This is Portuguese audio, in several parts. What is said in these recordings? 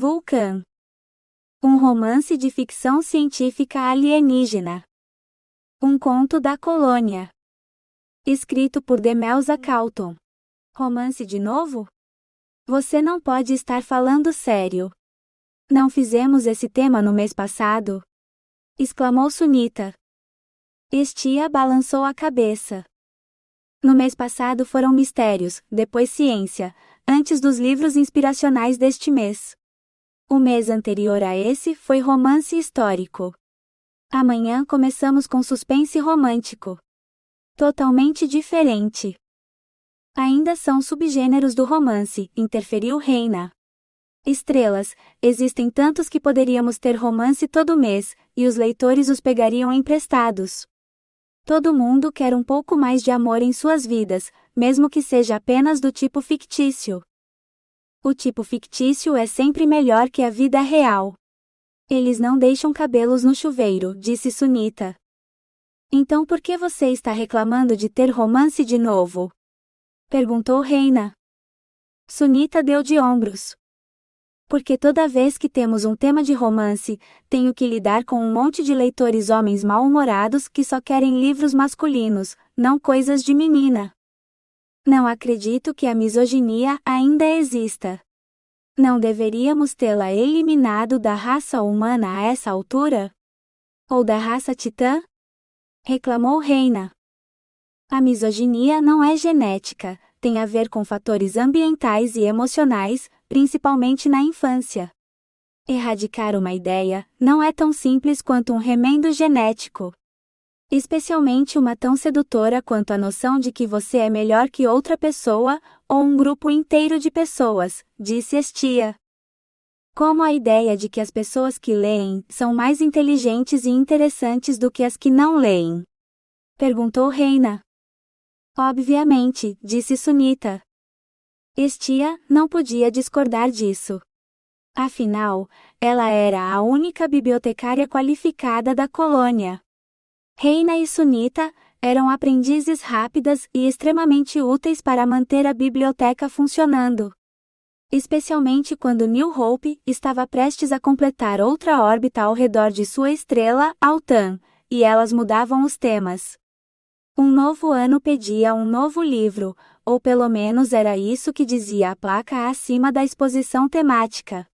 Vulcan. Um romance de ficção científica alienígena. Um conto da colônia. Escrito por Demelza Calton. Romance de novo? Você não pode estar falando sério. Não fizemos esse tema no mês passado? Exclamou Sunita. Estia balançou a cabeça. No mês passado foram mistérios, depois ciência, antes dos livros inspiracionais deste mês. O mês anterior a esse foi romance histórico. Amanhã começamos com suspense romântico. Totalmente diferente. Ainda são subgêneros do romance, interferiu Reina. Estrelas, existem tantos que poderíamos ter romance todo mês, e os leitores os pegariam emprestados. Todo mundo quer um pouco mais de amor em suas vidas, mesmo que seja apenas do tipo fictício. O tipo fictício é sempre melhor que a vida real. Eles não deixam cabelos no chuveiro, disse Sunita. Então por que você está reclamando de ter romance de novo? Perguntou Reina. Sunita deu de ombros. Porque toda vez que temos um tema de romance, tenho que lidar com um monte de leitores homens mal-humorados que só querem livros masculinos, não coisas de menina. Não acredito que a misoginia ainda exista. Não deveríamos tê-la eliminado da raça humana a essa altura? Ou da raça titã? Reclamou Reina. A misoginia não é genética, tem a ver com fatores ambientais e emocionais, principalmente na infância. Erradicar uma ideia não é tão simples quanto um remendo genético. Especialmente uma tão sedutora quanto a noção de que você é melhor que outra pessoa, ou um grupo inteiro de pessoas, disse Estia. Como a ideia de que as pessoas que leem são mais inteligentes e interessantes do que as que não leem? Perguntou Reina. Obviamente, disse Sunita. Estia não podia discordar disso. Afinal, ela era a única bibliotecária qualificada da colônia. Reina e Sunita eram aprendizes rápidas e extremamente úteis para manter a biblioteca funcionando. Especialmente quando New Hope estava prestes a completar outra órbita ao redor de sua estrela, Altan, e elas mudavam os temas. Um novo ano pedia um novo livro, ou pelo menos era isso que dizia a placa acima da exposição temática.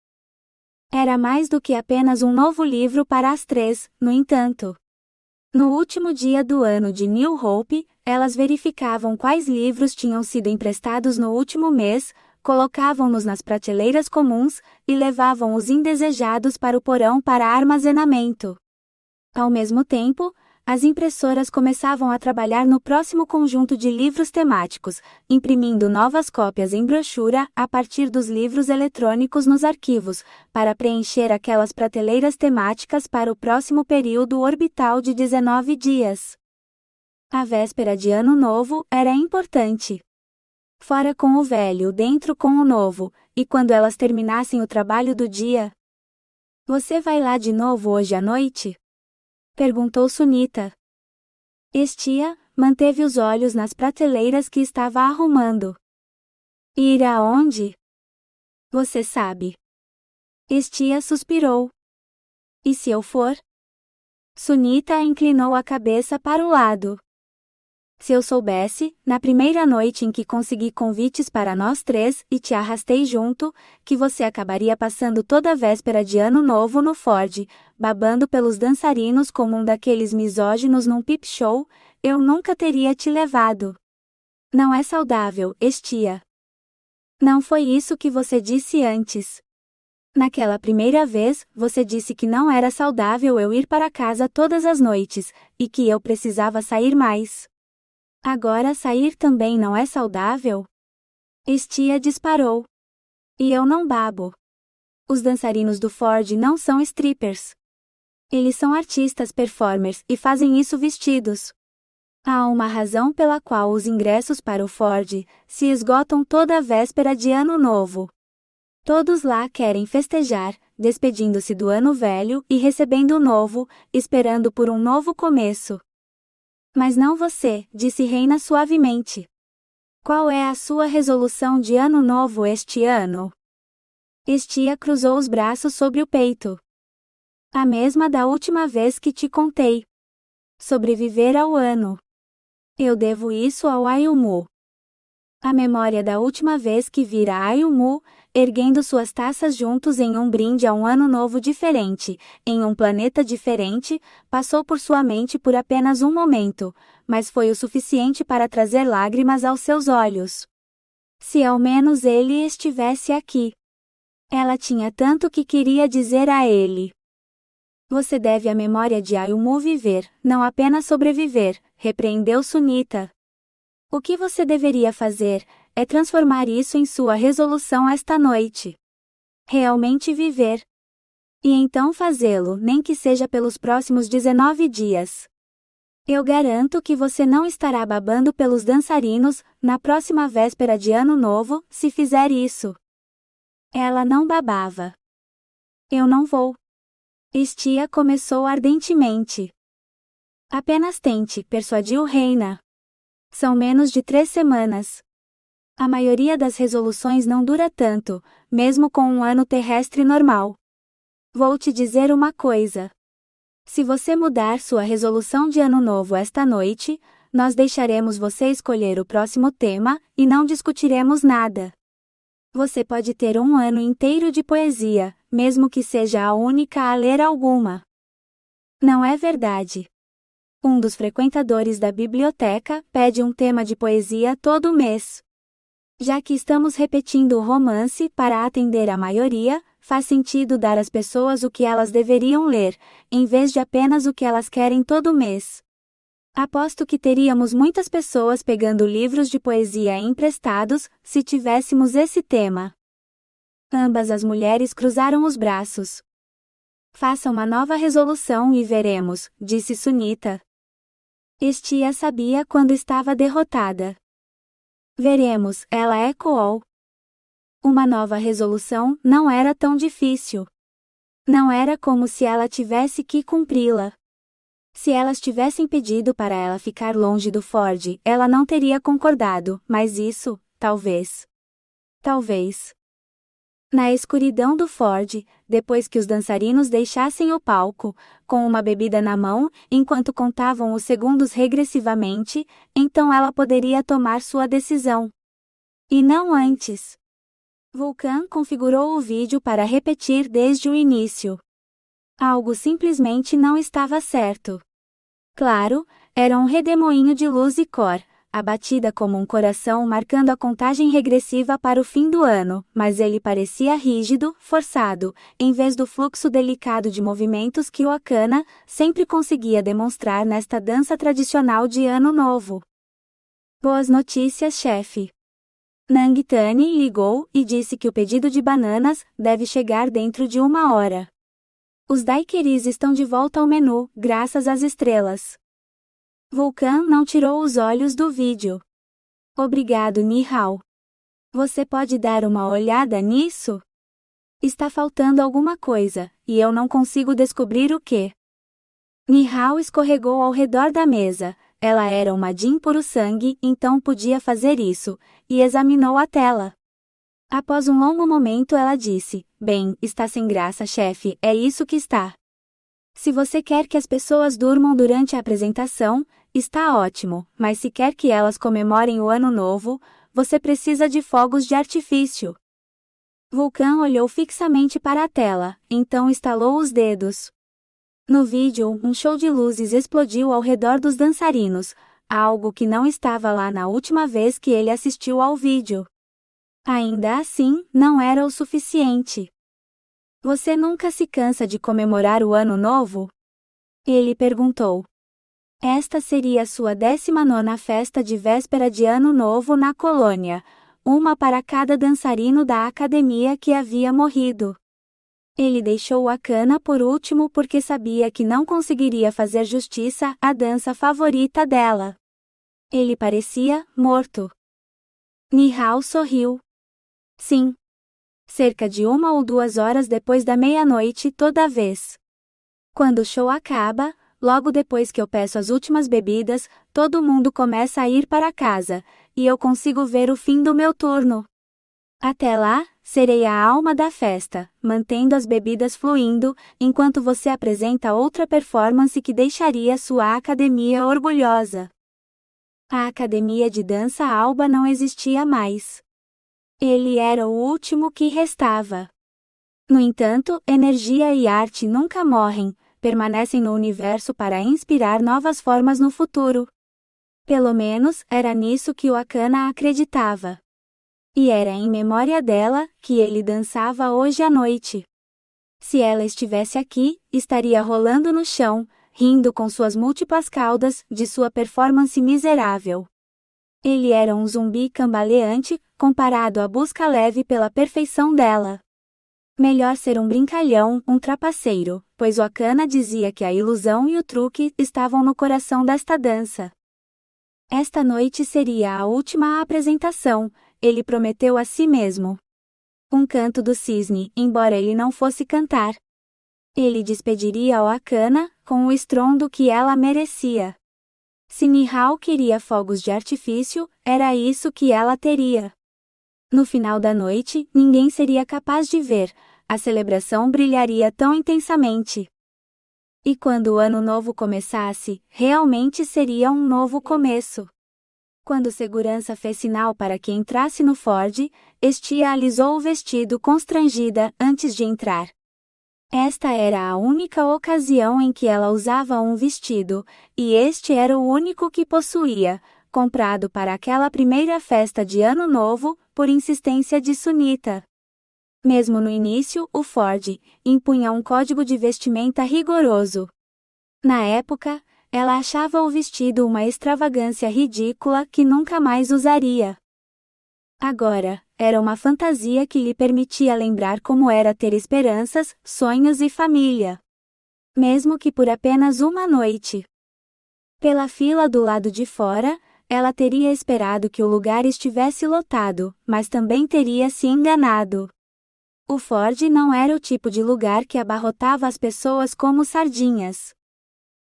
Era mais do que apenas um novo livro para as três, no entanto. No último dia do ano de New Hope, elas verificavam quais livros tinham sido emprestados no último mês, colocavam-nos nas prateleiras comuns, e levavam os indesejados para o porão para armazenamento. Ao mesmo tempo, as impressoras começavam a trabalhar no próximo conjunto de livros temáticos, imprimindo novas cópias em brochura a partir dos livros eletrônicos nos arquivos, para preencher aquelas prateleiras temáticas para o próximo período orbital de 19 dias. A véspera de Ano Novo era importante. Fora com o velho, dentro com o novo, e quando elas terminassem o trabalho do dia. Você vai lá de novo hoje à noite? Perguntou Sunita. Estia manteve os olhos nas prateleiras que estava arrumando. Ir aonde? Você sabe. Estia suspirou. E se eu for? Sunita inclinou a cabeça para o lado. Se eu soubesse, na primeira noite em que consegui convites para nós três e te arrastei junto, que você acabaria passando toda a véspera de Ano Novo no Ford, babando pelos dançarinos como um daqueles misóginos num peep show, eu nunca teria te levado. Não é saudável, Estia. Não foi isso que você disse antes. Naquela primeira vez, você disse que não era saudável eu ir para casa todas as noites, e que eu precisava sair mais. Agora sair também não é saudável? Estia disparou. E eu não babo. Os dançarinos do Ford não são strippers. Eles são artistas performers e fazem isso vestidos. Há uma razão pela qual os ingressos para o Ford se esgotam toda a véspera de Ano Novo. Todos lá querem festejar, despedindo-se do ano velho e recebendo o novo, esperando por um novo começo. Mas não você, disse Reina suavemente. Qual é a sua resolução de Ano Novo este ano? Estia cruzou os braços sobre o peito. A mesma da última vez que te contei. Sobreviver ao ano. Eu devo isso ao Ayumu. A memória da última vez que vira Ayumu, erguendo suas taças juntos em um brinde a um ano novo diferente, em um planeta diferente, passou por sua mente por apenas um momento, mas foi o suficiente para trazer lágrimas aos seus olhos. Se ao menos ele estivesse aqui. Ela tinha tanto que queria dizer a ele. Você deve à memória de Ayumu viver, não apenas sobreviver, repreendeu Sunita. O que você deveria fazer é transformar isso em sua resolução esta noite. Realmente viver. E então fazê-lo, nem que seja pelos próximos 19 dias. Eu garanto que você não estará babando pelos dançarinos, na próxima véspera de Ano Novo, se fizer isso. Ela não babava. Eu não vou. Estia começou ardentemente. Apenas tente, persuadiu Reina. São menos de 3 semanas. A maioria das resoluções não dura tanto, mesmo com um ano terrestre normal. Vou te dizer uma coisa. Se você mudar sua resolução de ano novo esta noite, nós deixaremos você escolher o próximo tema, e não discutiremos nada. Você pode ter um ano inteiro de poesia, mesmo que seja a única a ler alguma. Não é verdade? Um dos frequentadores da biblioteca pede um tema de poesia todo mês. Já que estamos repetindo o romance para atender a maioria, faz sentido dar às pessoas o que elas deveriam ler, em vez de apenas o que elas querem todo mês. Aposto que teríamos muitas pessoas pegando livros de poesia emprestados, se tivéssemos esse tema. Ambas as mulheres cruzaram os braços. Faça uma nova resolução e veremos, disse Sunita. Estia sabia quando estava derrotada. Veremos, ela ecoou. Uma nova resolução não era tão difícil. Não era como se ela tivesse que cumpri-la. Se elas tivessem pedido para ela ficar longe do Ford, ela não teria concordado, mas isso, talvez. Talvez. Na escuridão do Ford, depois que os dançarinos deixassem o palco, com uma bebida na mão, enquanto contavam os segundos regressivamente, então ela poderia tomar sua decisão. E não antes. Vulcan configurou o vídeo para repetir desde o início. Algo simplesmente não estava certo. Claro, era um redemoinho de luz e cor, abatida como um coração marcando a contagem regressiva para o fim do ano, mas ele parecia rígido, forçado, em vez do fluxo delicado de movimentos que o Akana sempre conseguia demonstrar nesta dança tradicional de Ano Novo. Boas notícias, chefe. Nangitani ligou e disse que o pedido de bananas deve chegar dentro de 1 hora. Os daiquiris estão de volta ao menu, graças às estrelas. Vulcan não tirou os olhos do vídeo. Obrigado, Nihao. Você pode dar uma olhada nisso? Está faltando alguma coisa, e eu não consigo descobrir o que. Nihao escorregou ao redor da mesa. Ela era uma Jin puro sangue, então podia fazer isso, e examinou a tela. Após um longo momento ela disse, bem, está sem graça, chefe, é isso que está. Se você quer que as pessoas durmam durante a apresentação, está ótimo, mas se quer que elas comemorem o ano novo, você precisa de fogos de artifício. Vulcan olhou fixamente para a tela, então estalou os dedos. No vídeo, um show de luzes explodiu ao redor dos dançarinos, algo que não estava lá na última vez que ele assistiu ao vídeo. Ainda assim, não era o suficiente. Você nunca se cansa de comemorar o ano novo? Ele perguntou. Esta seria sua 19ª festa de véspera de ano novo na colônia, uma para cada dançarino da academia que havia morrido. Ele deixou o Akana por último porque sabia que não conseguiria fazer justiça à dança favorita dela. Ele parecia morto. Nihao sorriu. Sim. Cerca de 1 ou 2 horas depois da meia-noite toda vez. Quando o show acaba, logo depois que eu peço as últimas bebidas, todo mundo começa a ir para casa, e eu consigo ver o fim do meu turno. Até lá, serei a alma da festa, mantendo as bebidas fluindo, enquanto você apresenta outra performance que deixaria sua academia orgulhosa. A academia de dança Alba não existia mais. Ele era o último que restava. No entanto, energia e arte nunca morrem, permanecem no universo para inspirar novas formas no futuro. Pelo menos, era nisso que o Akana acreditava. E era em memória dela que ele dançava hoje à noite. Se ela estivesse aqui, estaria rolando no chão, rindo com suas múltiplas caudas de sua performance miserável. Ele era um zumbi cambaleante, comparado à busca leve pela perfeição dela. Melhor ser um brincalhão, um trapaceiro, pois o Akana dizia que a ilusão e o truque estavam no coração desta dança. Esta noite seria a última apresentação, ele prometeu a si mesmo. Um canto do cisne, embora ele não fosse cantar. Ele despediria o Akana, com o estrondo que ela merecia. Se Nihao queria fogos de artifício, era isso que ela teria. No final da noite, ninguém seria capaz de ver, a celebração brilharia tão intensamente. E quando o ano novo começasse, realmente seria um novo começo. Quando o segurança fez sinal para que entrasse no Ford, Estia alisou o vestido constrangida antes de entrar. Esta era a única ocasião em que ela usava um vestido, e este era o único que possuía, comprado para aquela primeira festa de Ano Novo, por insistência de Sunita. Mesmo no início, o Ford impunha um código de vestimenta rigoroso. Na época, ela achava o vestido uma extravagância ridícula que nunca mais usaria. Agora, era uma fantasia que lhe permitia lembrar como era ter esperanças, sonhos e família. Mesmo que por apenas uma noite. Pela fila do lado de fora, ela teria esperado que o lugar estivesse lotado, mas também teria se enganado. O Ford não era o tipo de lugar que abarrotava as pessoas como sardinhas.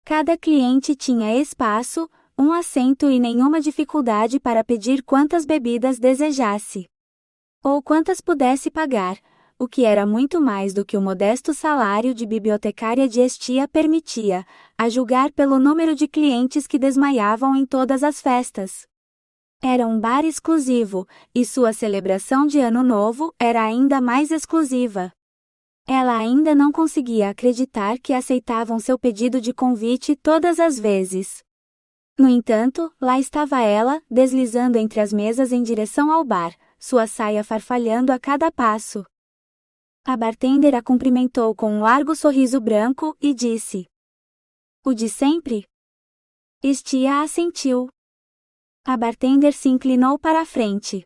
Cada cliente tinha espaço, um assento e nenhuma dificuldade para pedir quantas bebidas desejasse. Ou quantas pudesse pagar, o que era muito mais do que o modesto salário de bibliotecária de Estia permitia, a julgar pelo número de clientes que desmaiavam em todas as festas. Era um bar exclusivo, e sua celebração de Ano Novo era ainda mais exclusiva. Ela ainda não conseguia acreditar que aceitavam seu pedido de convite todas as vezes. No entanto, lá estava ela, deslizando entre as mesas em direção ao bar, sua saia farfalhando a cada passo. A bartender a cumprimentou com um largo sorriso branco e disse: "O de sempre?" Estia assentiu. A bartender se inclinou para a frente.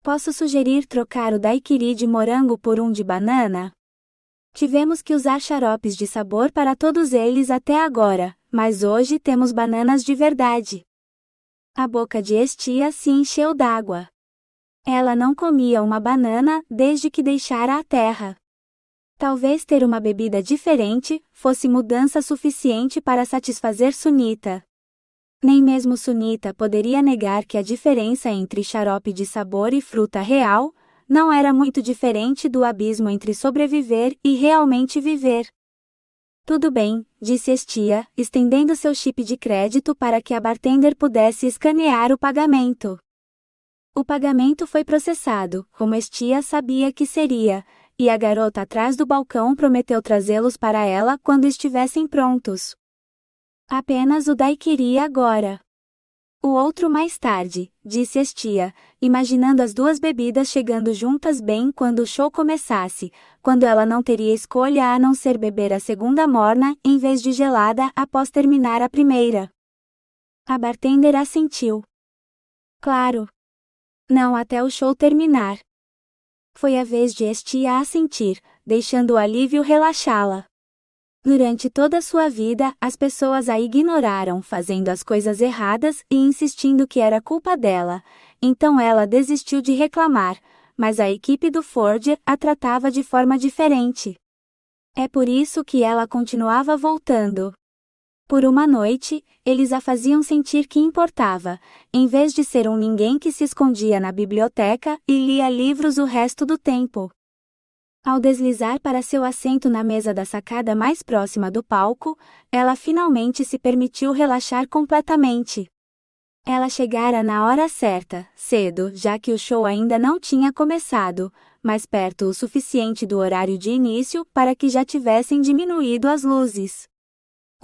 "Posso sugerir trocar o daiquiri de morango por um de banana? Tivemos que usar xaropes de sabor para todos eles até agora, mas hoje temos bananas de verdade." A boca de Estia se encheu d'água. Ela não comia uma banana desde que deixara a terra. Talvez ter uma bebida diferente fosse mudança suficiente para satisfazer Sunita. Nem mesmo Sunita poderia negar que a diferença entre xarope de sabor e fruta real não era muito diferente do abismo entre sobreviver e realmente viver. "Tudo bem", disse Estia, estendendo seu chip de crédito para que a bartender pudesse escanear o pagamento. O pagamento foi processado, como Estia sabia que seria, e a garota atrás do balcão prometeu trazê-los para ela quando estivessem prontos. "Apenas o daiquiri agora." "O outro mais tarde", disse Estia, imaginando as duas bebidas chegando juntas bem quando o show começasse, quando ela não teria escolha a não ser beber a segunda morna em vez de gelada após terminar a primeira. A bartender assentiu. "Claro. Não até o show terminar." Foi a vez de Estia assentir, deixando o alívio relaxá-la. Durante toda sua vida, as pessoas a ignoraram fazendo as coisas erradas e insistindo que era culpa dela, então ela desistiu de reclamar, mas a equipe do Ford a tratava de forma diferente. É por isso que ela continuava voltando. Por uma noite, eles a faziam sentir que importava, em vez de ser um ninguém que se escondia na biblioteca e lia livros o resto do tempo. Ao deslizar para seu assento na mesa da sacada mais próxima do palco, ela finalmente se permitiu relaxar completamente. Ela chegara na hora certa, cedo, já que o show ainda não tinha começado, mas perto o suficiente do horário de início para que já tivessem diminuído as luzes.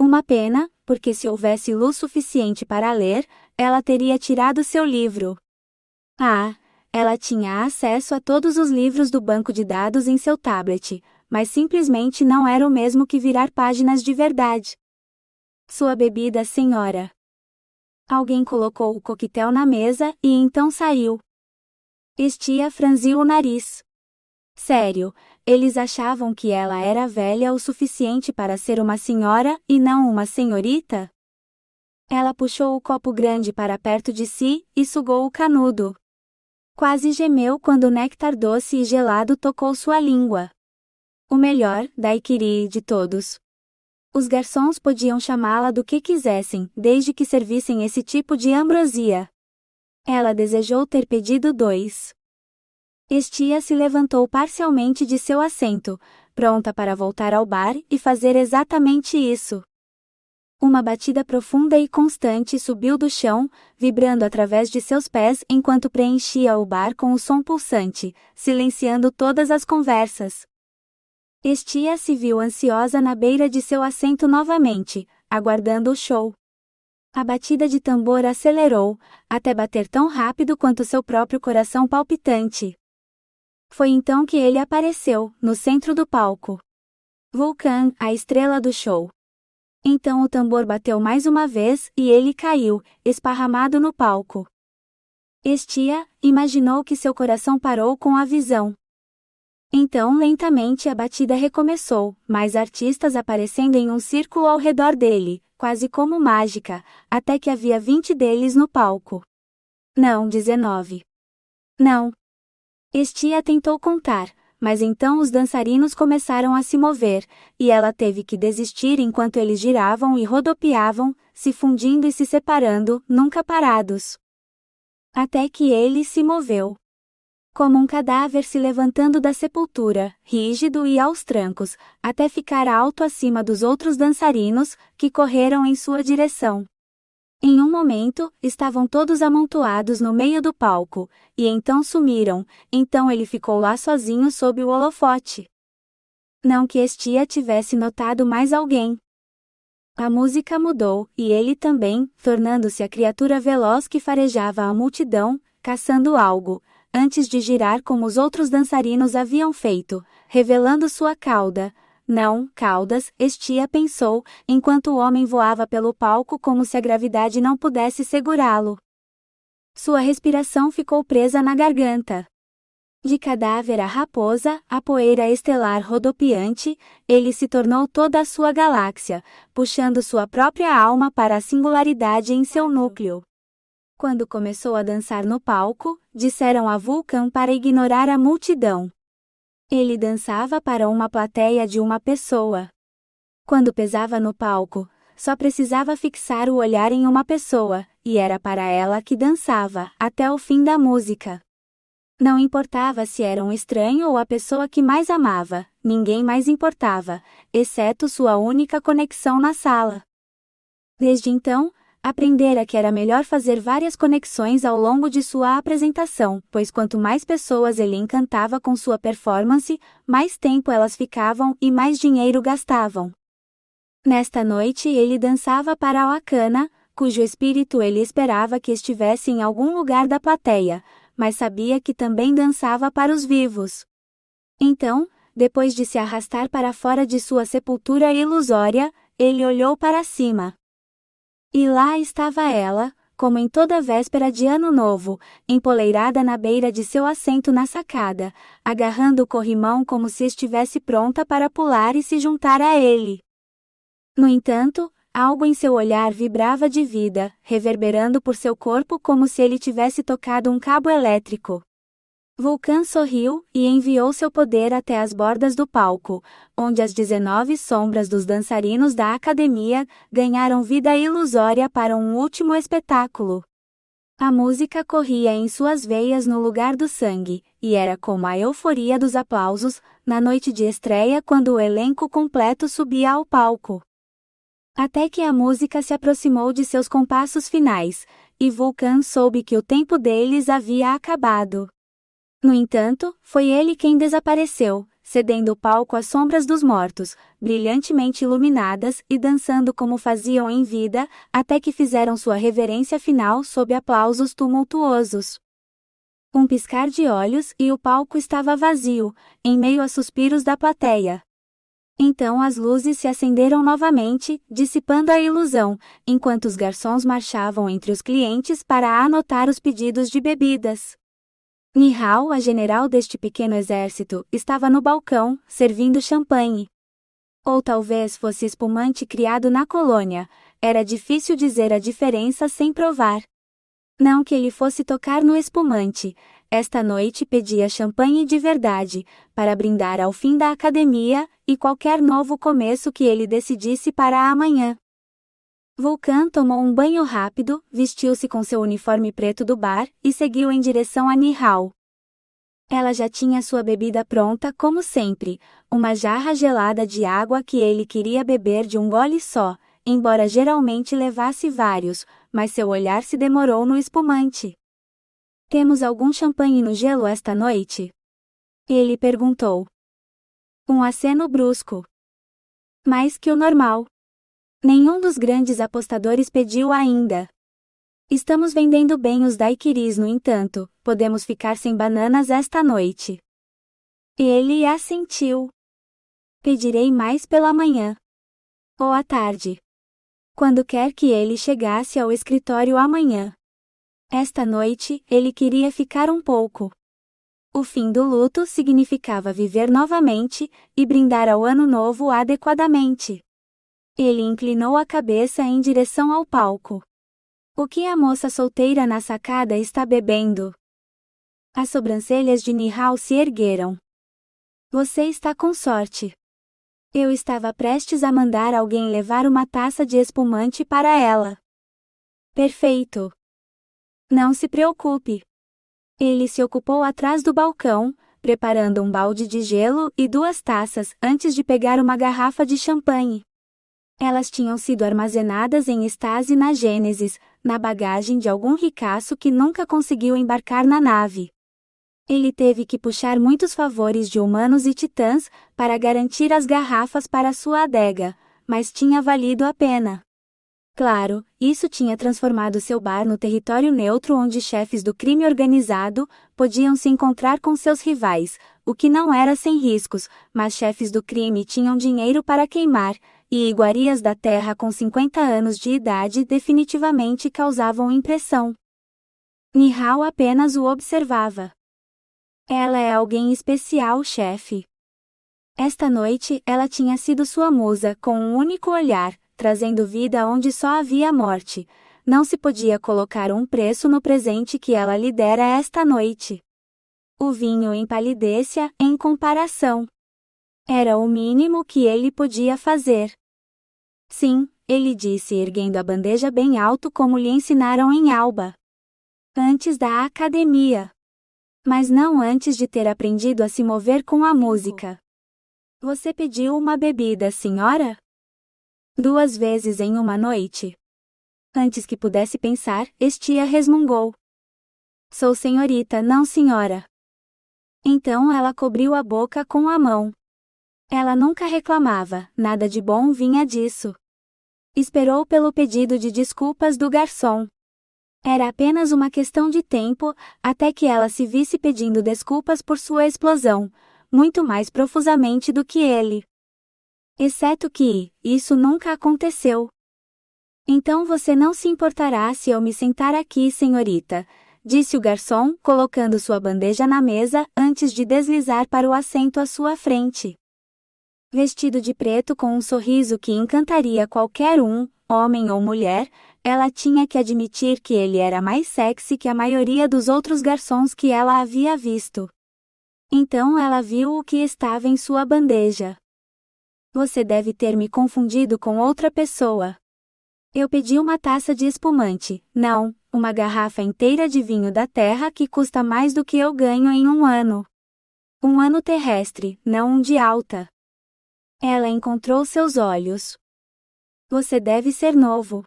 Uma pena, porque se houvesse luz suficiente para ler, ela teria tirado seu livro. Ela tinha acesso a todos os livros do banco de dados em seu tablet, mas simplesmente não era o mesmo que virar páginas de verdade. Sua bebida, senhora. Alguém colocou o coquetel na mesa e então saiu. Estia franziu o nariz. Sério, eles achavam que ela era velha o suficiente para ser uma senhora e não uma senhorita? Ela puxou o copo grande para perto de si e sugou o canudo. Quase gemeu quando o néctar doce e gelado tocou sua língua. O melhor, daiquiri, de todos. Os garçons podiam chamá-la do que quisessem, desde que servissem esse tipo de ambrosia. Ela desejou ter pedido 2. Estia se levantou parcialmente de seu assento, pronta para voltar ao bar e fazer exatamente isso. Uma batida profunda e constante subiu do chão, vibrando através de seus pés enquanto preenchia o bar com o som pulsante, silenciando todas as conversas. Estia se viu ansiosa na beira de seu assento novamente, aguardando o show. A batida de tambor acelerou, até bater tão rápido quanto seu próprio coração palpitante. Foi então que ele apareceu, no centro do palco. Vulcan, a estrela do show. Então o tambor bateu mais uma vez e ele caiu, esparramado no palco. Estia imaginou que seu coração parou com a visão. Então lentamente a batida recomeçou, mais artistas aparecendo em um círculo ao redor dele, quase como mágica, até que havia 20 deles no palco. Não, 19. Não. Estia tentou contar, mas então os dançarinos começaram a se mover, e ela teve que desistir enquanto eles giravam e rodopiavam, se fundindo e se separando, nunca parados. Até que ele se moveu. Como um cadáver se levantando da sepultura, rígido e aos trancos, até ficar alto acima dos outros dançarinos, que correram em sua direção. Em um momento, estavam todos amontoados no meio do palco, e então sumiram, então ele ficou lá sozinho sob o holofote. Não que Estia tivesse notado mais alguém. A música mudou, e ele também, tornando-se a criatura veloz que farejava a multidão, caçando algo, antes de girar como os outros dançarinos haviam feito, revelando sua cauda. Não, caudas, Estia pensou, enquanto o homem voava pelo palco como se a gravidade não pudesse segurá-lo. Sua respiração ficou presa na garganta. De cadáver a raposa, a poeira estelar rodopiante, ele se tornou toda a sua galáxia, puxando sua própria alma para a singularidade em seu núcleo. Quando começou a dançar no palco, disseram a Vulcan para ignorar a multidão. Ele dançava para uma plateia de uma pessoa. Quando pesava no palco, só precisava fixar o olhar em uma pessoa, e era para ela que dançava, até o fim da música. Não importava se era um estranho ou a pessoa que mais amava, ninguém mais importava, exceto sua única conexão na sala. Desde então, aprendera que era melhor fazer várias conexões ao longo de sua apresentação, pois quanto mais pessoas ele encantava com sua performance, mais tempo elas ficavam e mais dinheiro gastavam. Nesta noite ele dançava para a Akana, cujo espírito ele esperava que estivesse em algum lugar da plateia, mas sabia que também dançava para os vivos. Então, depois de se arrastar para fora de sua sepultura ilusória, ele olhou para cima. E lá estava ela, como em toda véspera de Ano Novo, empoleirada na beira de seu assento na sacada, agarrando o corrimão como se estivesse pronta para pular e se juntar a ele. No entanto, algo em seu olhar vibrava de vida, reverberando por seu corpo como se ele tivesse tocado um cabo elétrico. Vulcan sorriu e enviou seu poder até as bordas do palco, onde as 19 sombras dos dançarinos da academia ganharam vida ilusória para um último espetáculo. A música corria em suas veias no lugar do sangue, e era como a euforia dos aplausos, na noite de estreia quando o elenco completo subia ao palco. Até que a música se aproximou de seus compassos finais, e Vulcan soube que o tempo deles havia acabado. No entanto, foi ele quem desapareceu, cedendo o palco às sombras dos mortos, brilhantemente iluminadas e dançando como faziam em vida, até que fizeram sua reverência final sob aplausos tumultuosos. Um piscar de olhos e o palco estava vazio, em meio a suspiros da plateia. Então as luzes se acenderam novamente, dissipando a ilusão, enquanto os garçons marchavam entre os clientes para anotar os pedidos de bebidas. Nihao, a general deste pequeno exército, estava no balcão, servindo champanhe. Ou talvez fosse espumante criado na colônia, era difícil dizer a diferença sem provar. Não que ele fosse tocar no espumante, esta noite pedia champanhe de verdade, para brindar ao fim da academia, e qualquer novo começo que ele decidisse para amanhã. Vulcan tomou um banho rápido, vestiu-se com seu uniforme preto do bar, e seguiu em direção a Nihao. Ela já tinha sua bebida pronta como sempre, uma jarra gelada de água que ele queria beber de um gole só, embora geralmente levasse vários, mas seu olhar se demorou no espumante. Temos algum champanhe no gelo esta noite? Ele perguntou. Um aceno brusco. Mais que o normal. Nenhum dos grandes apostadores pediu ainda. Estamos vendendo bem os daiquiris, no entanto, podemos ficar sem bananas esta noite. Ele assentiu. Pedirei mais pela manhã. Ou à tarde. Quando quer que ele chegasse ao escritório amanhã. Esta noite, ele queria ficar um pouco. O fim do luto significava viver novamente, e brindar ao ano novo adequadamente. Ele inclinou a cabeça em direção ao palco. O que a moça solteira na sacada está bebendo? As sobrancelhas de Nihao se ergueram. Você está com sorte. Eu estava prestes a mandar alguém levar uma taça de espumante para ela. Perfeito. Não se preocupe. Ele se ocupou atrás do balcão, preparando um balde de gelo e 2 taças antes de pegar uma garrafa de champanhe. Elas tinham sido armazenadas em estase na Gênesis, na bagagem de algum ricaço que nunca conseguiu embarcar na nave. Ele teve que puxar muitos favores de humanos e titãs para garantir as garrafas para sua adega, mas tinha valido a pena. Claro, isso tinha transformado seu bar no território neutro onde chefes do crime organizado podiam se encontrar com seus rivais, o que não era sem riscos, mas chefes do crime tinham dinheiro para queimar, e iguarias da terra com 50 anos de idade definitivamente causavam impressão. Nihao apenas o observava. Ela é alguém especial, chefe. Esta noite ela tinha sido sua musa com um único olhar, trazendo vida onde só havia morte. Não se podia colocar um preço no presente que ela lhe dera esta noite. O vinho empalidecia em comparação. Era o mínimo que ele podia fazer. Sim, ele disse erguendo a bandeja bem alto como lhe ensinaram em Alba. Antes da academia. Mas não antes de ter aprendido a se mover com a música. Você pediu uma bebida, senhora? 2 vezes em uma noite. Antes que pudesse pensar, Estia resmungou. Sou senhorita, não senhora. Então ela cobriu a boca com a mão. Ela nunca reclamava, nada de bom vinha disso. Esperou pelo pedido de desculpas do garçom. Era apenas uma questão de tempo, até que ela se visse pedindo desculpas por sua explosão, muito mais profusamente do que ele. Exceto que, isso nunca aconteceu. Então você não se importará se eu me sentar aqui, senhorita, disse o garçom, colocando sua bandeja na mesa antes de deslizar para o assento à sua frente. Vestido de preto com um sorriso que encantaria qualquer um, homem ou mulher, ela tinha que admitir que ele era mais sexy que a maioria dos outros garçons que ela havia visto. Então ela viu o que estava em sua bandeja. Você deve ter me confundido com outra pessoa. Eu pedi uma taça de espumante, não, uma garrafa inteira de vinho da terra que custa mais do que eu ganho em um ano. Um ano terrestre, não um de alta. Ela encontrou seus olhos. Você deve ser novo.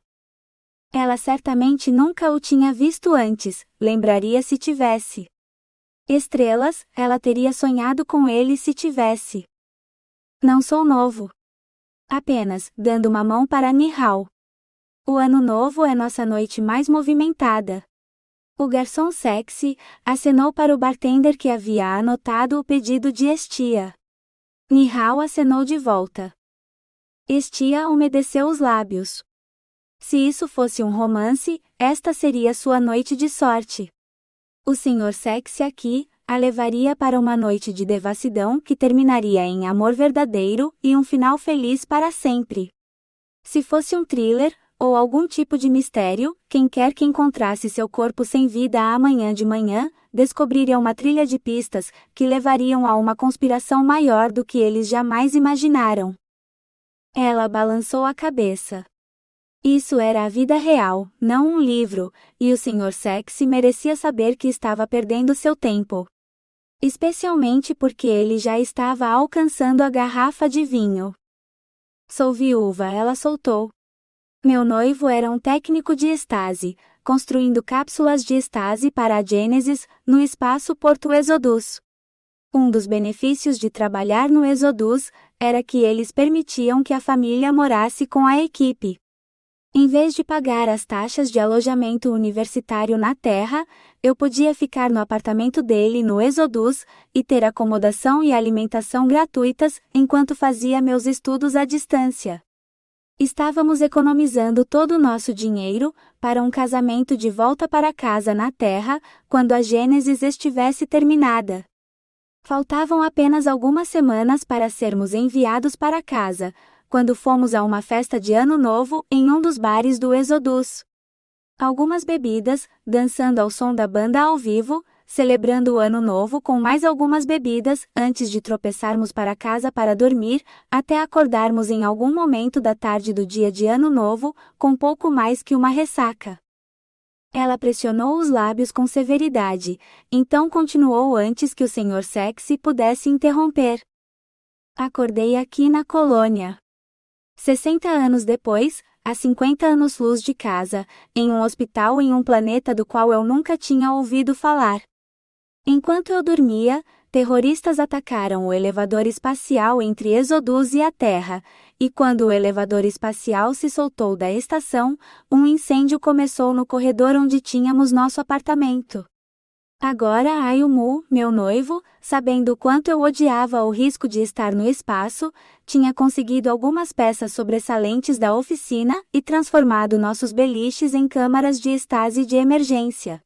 Ela certamente nunca o tinha visto antes, lembraria se tivesse. Estrelas, ela teria sonhado com ele se tivesse. Não sou novo. Apenas, dando uma mão para Nihal. O ano novo é nossa noite mais movimentada. O garçom sexy acenou para o bartender que havia anotado o pedido de Estia. Nihal acenou de volta. Estia umedeceu os lábios. Se isso fosse um romance, esta seria sua noite de sorte. O senhor sexy aqui a levaria para uma noite de devassidão que terminaria em amor verdadeiro e um final feliz para sempre. Se fosse um thriller, ou algum tipo de mistério, quem quer que encontrasse seu corpo sem vida amanhã de manhã, descobriria uma trilha de pistas que levariam a uma conspiração maior do que eles jamais imaginaram. Ela balançou a cabeça. Isso era a vida real, não um livro, e o Sr. Sexy merecia saber que estava perdendo seu tempo. Especialmente porque ele já estava alcançando a garrafa de vinho. Sou viúva, ela soltou. Meu noivo era um técnico de estase, construindo cápsulas de estase para a Gênesis, no espaço Porto Exodus. Um dos benefícios de trabalhar no Exodus era que eles permitiam que a família morasse com a equipe. Em vez de pagar as taxas de alojamento universitário na Terra, eu podia ficar no apartamento dele no Exodus e ter acomodação e alimentação gratuitas enquanto fazia meus estudos à distância. Estávamos economizando todo o nosso dinheiro para um casamento de volta para casa na Terra quando a Gênesis estivesse terminada. Faltavam apenas algumas semanas para sermos enviados para casa, quando fomos a uma festa de Ano Novo em um dos bares do Exodus. Algumas bebidas, dançando ao som da banda ao vivo, celebrando o Ano Novo com mais algumas bebidas antes de tropeçarmos para casa para dormir, até acordarmos em algum momento da tarde do dia de Ano Novo, com pouco mais que uma ressaca. Ela pressionou os lábios com severidade, então continuou antes que o Sr. Sexy pudesse interromper. Acordei aqui na colônia. 60 anos depois, a 50 anos-luz de casa, em um hospital em um planeta do qual eu nunca tinha ouvido falar. Enquanto eu dormia, terroristas atacaram o elevador espacial entre Exodus e a Terra, e quando o elevador espacial se soltou da estação, um incêndio começou no corredor onde tínhamos nosso apartamento. Agora Ayumu, meu noivo, sabendo o quanto eu odiava o risco de estar no espaço, tinha conseguido algumas peças sobressalentes da oficina e transformado nossos beliches em câmaras de estase de emergência.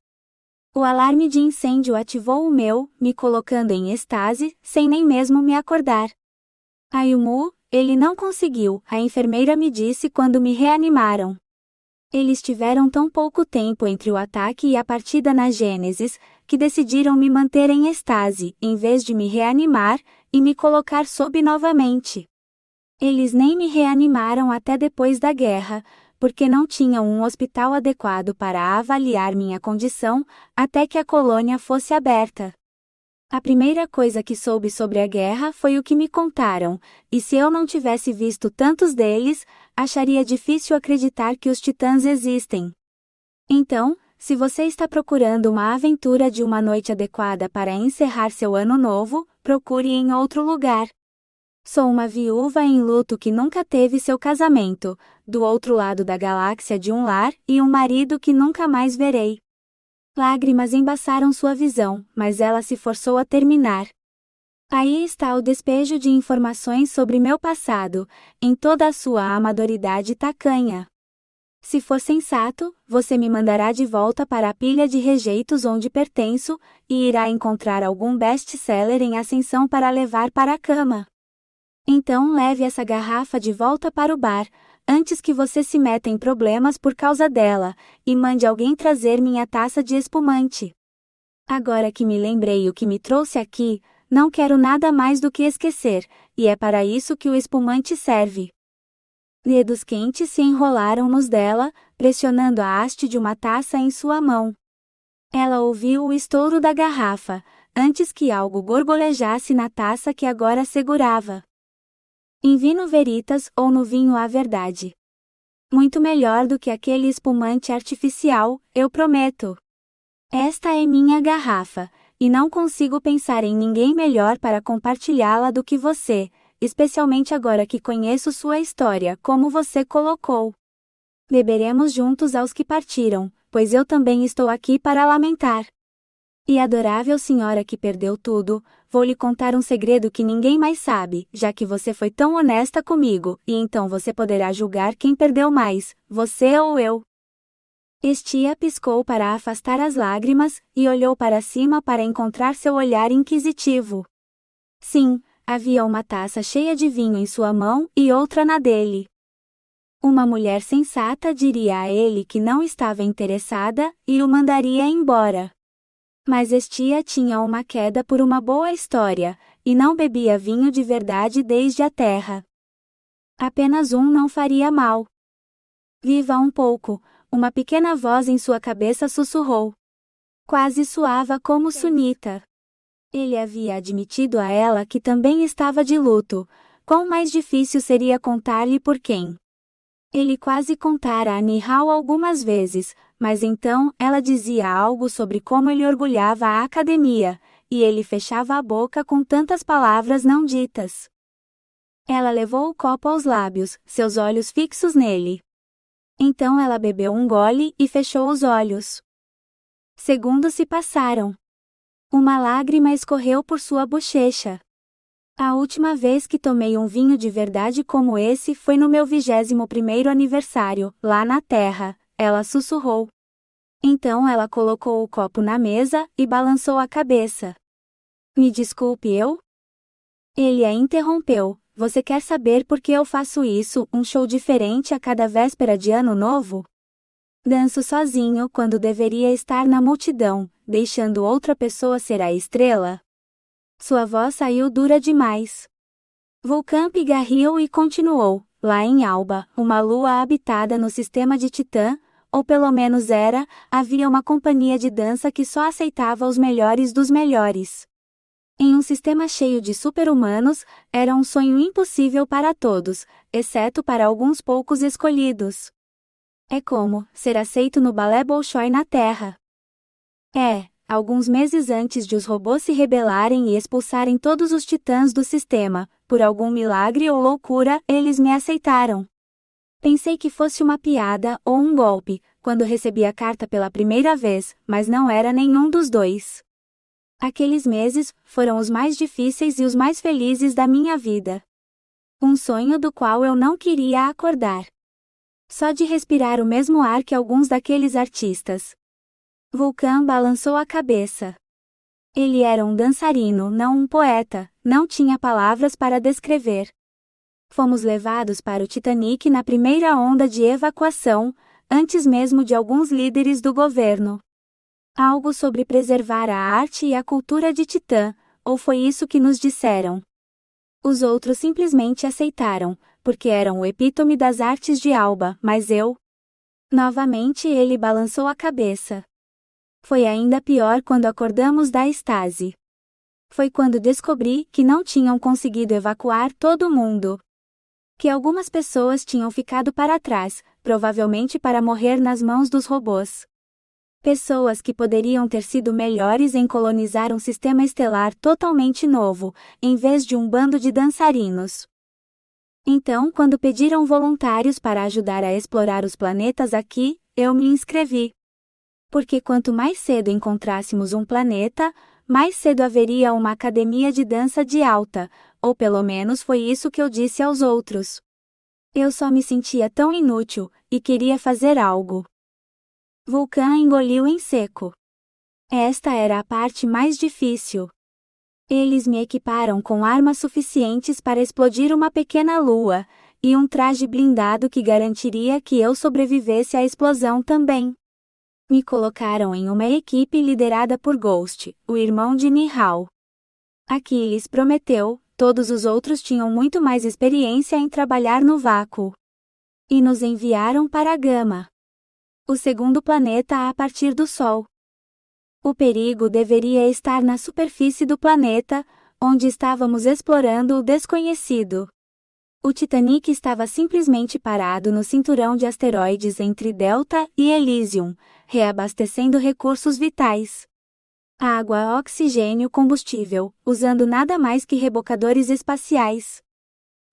O alarme de incêndio ativou o meu, me colocando em estase, sem nem mesmo me acordar. Ayumu, ele não conseguiu, a enfermeira me disse quando me reanimaram. Eles tiveram tão pouco tempo entre o ataque e a partida na Gênesis, que decidiram me manter em estase, em vez de me reanimar, e me colocar sob novamente. Eles nem me reanimaram até depois da guerra, porque não tinham um hospital adequado para avaliar minha condição, até que a colônia fosse aberta. A primeira coisa que soube sobre a guerra foi o que me contaram, e se eu não tivesse visto tantos deles, acharia difícil acreditar que os titãs existem. Então, se você está procurando uma aventura de uma noite adequada para encerrar seu ano novo, procure em outro lugar. Sou uma viúva em luto que nunca teve seu casamento, do outro lado da galáxia de um lar, e um marido que nunca mais verei. Lágrimas embaçaram sua visão, mas ela se forçou a terminar. Aí está o despejo de informações sobre meu passado, em toda a sua amadoridade tacanha. Se for sensato, você me mandará de volta para a pilha de rejeitos onde pertenço, e irá encontrar algum best-seller em ascensão para levar para a cama. Então leve essa garrafa de volta para o bar, antes que você se meta em problemas por causa dela, e mande alguém trazer minha taça de espumante. Agora que me lembrei o que me trouxe aqui, não quero nada mais do que esquecer, e é para isso que o espumante serve. Dedos quentes se enrolaram nos dela, pressionando a haste de uma taça em sua mão. Ela ouviu o estouro da garrafa, antes que algo gorgolejasse na taça que agora segurava. Em vino veritas ou no vinho a verdade. Muito melhor do que aquele espumante artificial, eu prometo. Esta é minha garrafa, e não consigo pensar em ninguém melhor para compartilhá-la do que você, especialmente agora que conheço sua história, como você colocou. Beberemos juntos aos que partiram, pois eu também estou aqui para lamentar. E adorável senhora que perdeu tudo, vou lhe contar um segredo que ninguém mais sabe, já que você foi tão honesta comigo, e então você poderá julgar quem perdeu mais, você ou eu. Estia piscou para afastar as lágrimas, e olhou para cima para encontrar seu olhar inquisitivo. Sim, havia uma taça cheia de vinho em sua mão e outra na dele. Uma mulher sensata diria a ele que não estava interessada, e o mandaria embora. Mas Estia tinha uma queda por uma boa história, e não bebia vinho de verdade desde a terra. Apenas um não faria mal. Viva um pouco, uma pequena voz em sua cabeça sussurrou. Quase soava como Sunita. Ele havia admitido a ela que também estava de luto, quão mais difícil seria contar-lhe por quem. Ele quase contara a Nihal algumas vezes, mas então ela dizia algo sobre como ele orgulhava a academia, e ele fechava a boca com tantas palavras não ditas. Ela levou o copo aos lábios, seus olhos fixos nele. Então ela bebeu um gole e fechou os olhos. Segundos se passaram. Uma lágrima escorreu por sua bochecha. A última vez que tomei um vinho de verdade como esse foi no meu 21º aniversário, lá na Terra, ela sussurrou. Então ela colocou o copo na mesa e balançou a cabeça. Me desculpe, eu? Ele a interrompeu. Você quer saber por que eu faço isso, um show diferente a cada véspera de Ano Novo? Danço sozinho quando deveria estar na multidão, deixando outra pessoa ser a estrela? Sua voz saiu dura demais. Vulcan pigarriou e continuou. Lá em Alba, uma lua habitada no sistema de Titã, ou pelo menos era, havia uma companhia de dança que só aceitava os melhores dos melhores. Em um sistema cheio de super-humanos, era um sonho impossível para todos, exceto para alguns poucos escolhidos. É como ser aceito no balé Bolshoi na Terra. Alguns meses antes de os robôs se rebelarem e expulsarem todos os titãs do sistema, por algum milagre ou loucura, eles me aceitaram. Pensei que fosse uma piada ou um golpe, quando recebi a carta pela primeira vez, mas não era nenhum dos dois. Aqueles meses foram os mais difíceis e os mais felizes da minha vida. Um sonho do qual eu não queria acordar. Só de respirar o mesmo ar que alguns daqueles artistas. Vulcan balançou a cabeça. Ele era um dançarino, não um poeta, não tinha palavras para descrever. Fomos levados para o Titanic na primeira onda de evacuação, antes mesmo de alguns líderes do governo. Algo sobre preservar a arte e a cultura de Titã, ou foi isso que nos disseram. Os outros simplesmente aceitaram, porque eram o epítome das artes de Alba, mas eu... Novamente ele balançou a cabeça. Foi ainda pior quando acordamos da estase. Foi quando descobri que não tinham conseguido evacuar todo mundo. Que algumas pessoas tinham ficado para trás, provavelmente para morrer nas mãos dos robôs. Pessoas que poderiam ter sido melhores em colonizar um sistema estelar totalmente novo, em vez de um bando de dançarinos. Então, quando pediram voluntários para ajudar a explorar os planetas aqui, eu me inscrevi. Porque quanto mais cedo encontrássemos um planeta, mais cedo haveria uma academia de dança de alta, ou pelo menos foi isso que eu disse aos outros. Eu só me sentia tão inútil, e queria fazer algo. Vulcan engoliu em seco. Esta era a parte mais difícil. Eles me equiparam com armas suficientes para explodir uma pequena lua, e um traje blindado que garantiria que eu sobrevivesse à explosão também. Me colocaram em uma equipe liderada por Ghost, o irmão de Nihal. Aquiles prometeu, todos os outros tinham muito mais experiência em trabalhar no vácuo. E nos enviaram para Gama, o segundo planeta a partir do Sol. O perigo deveria estar na superfície do planeta, onde estávamos explorando o desconhecido. O Titanic estava simplesmente parado no cinturão de asteroides entre Delta e Elysium, reabastecendo recursos vitais. Água, oxigênio, combustível, usando nada mais que rebocadores espaciais.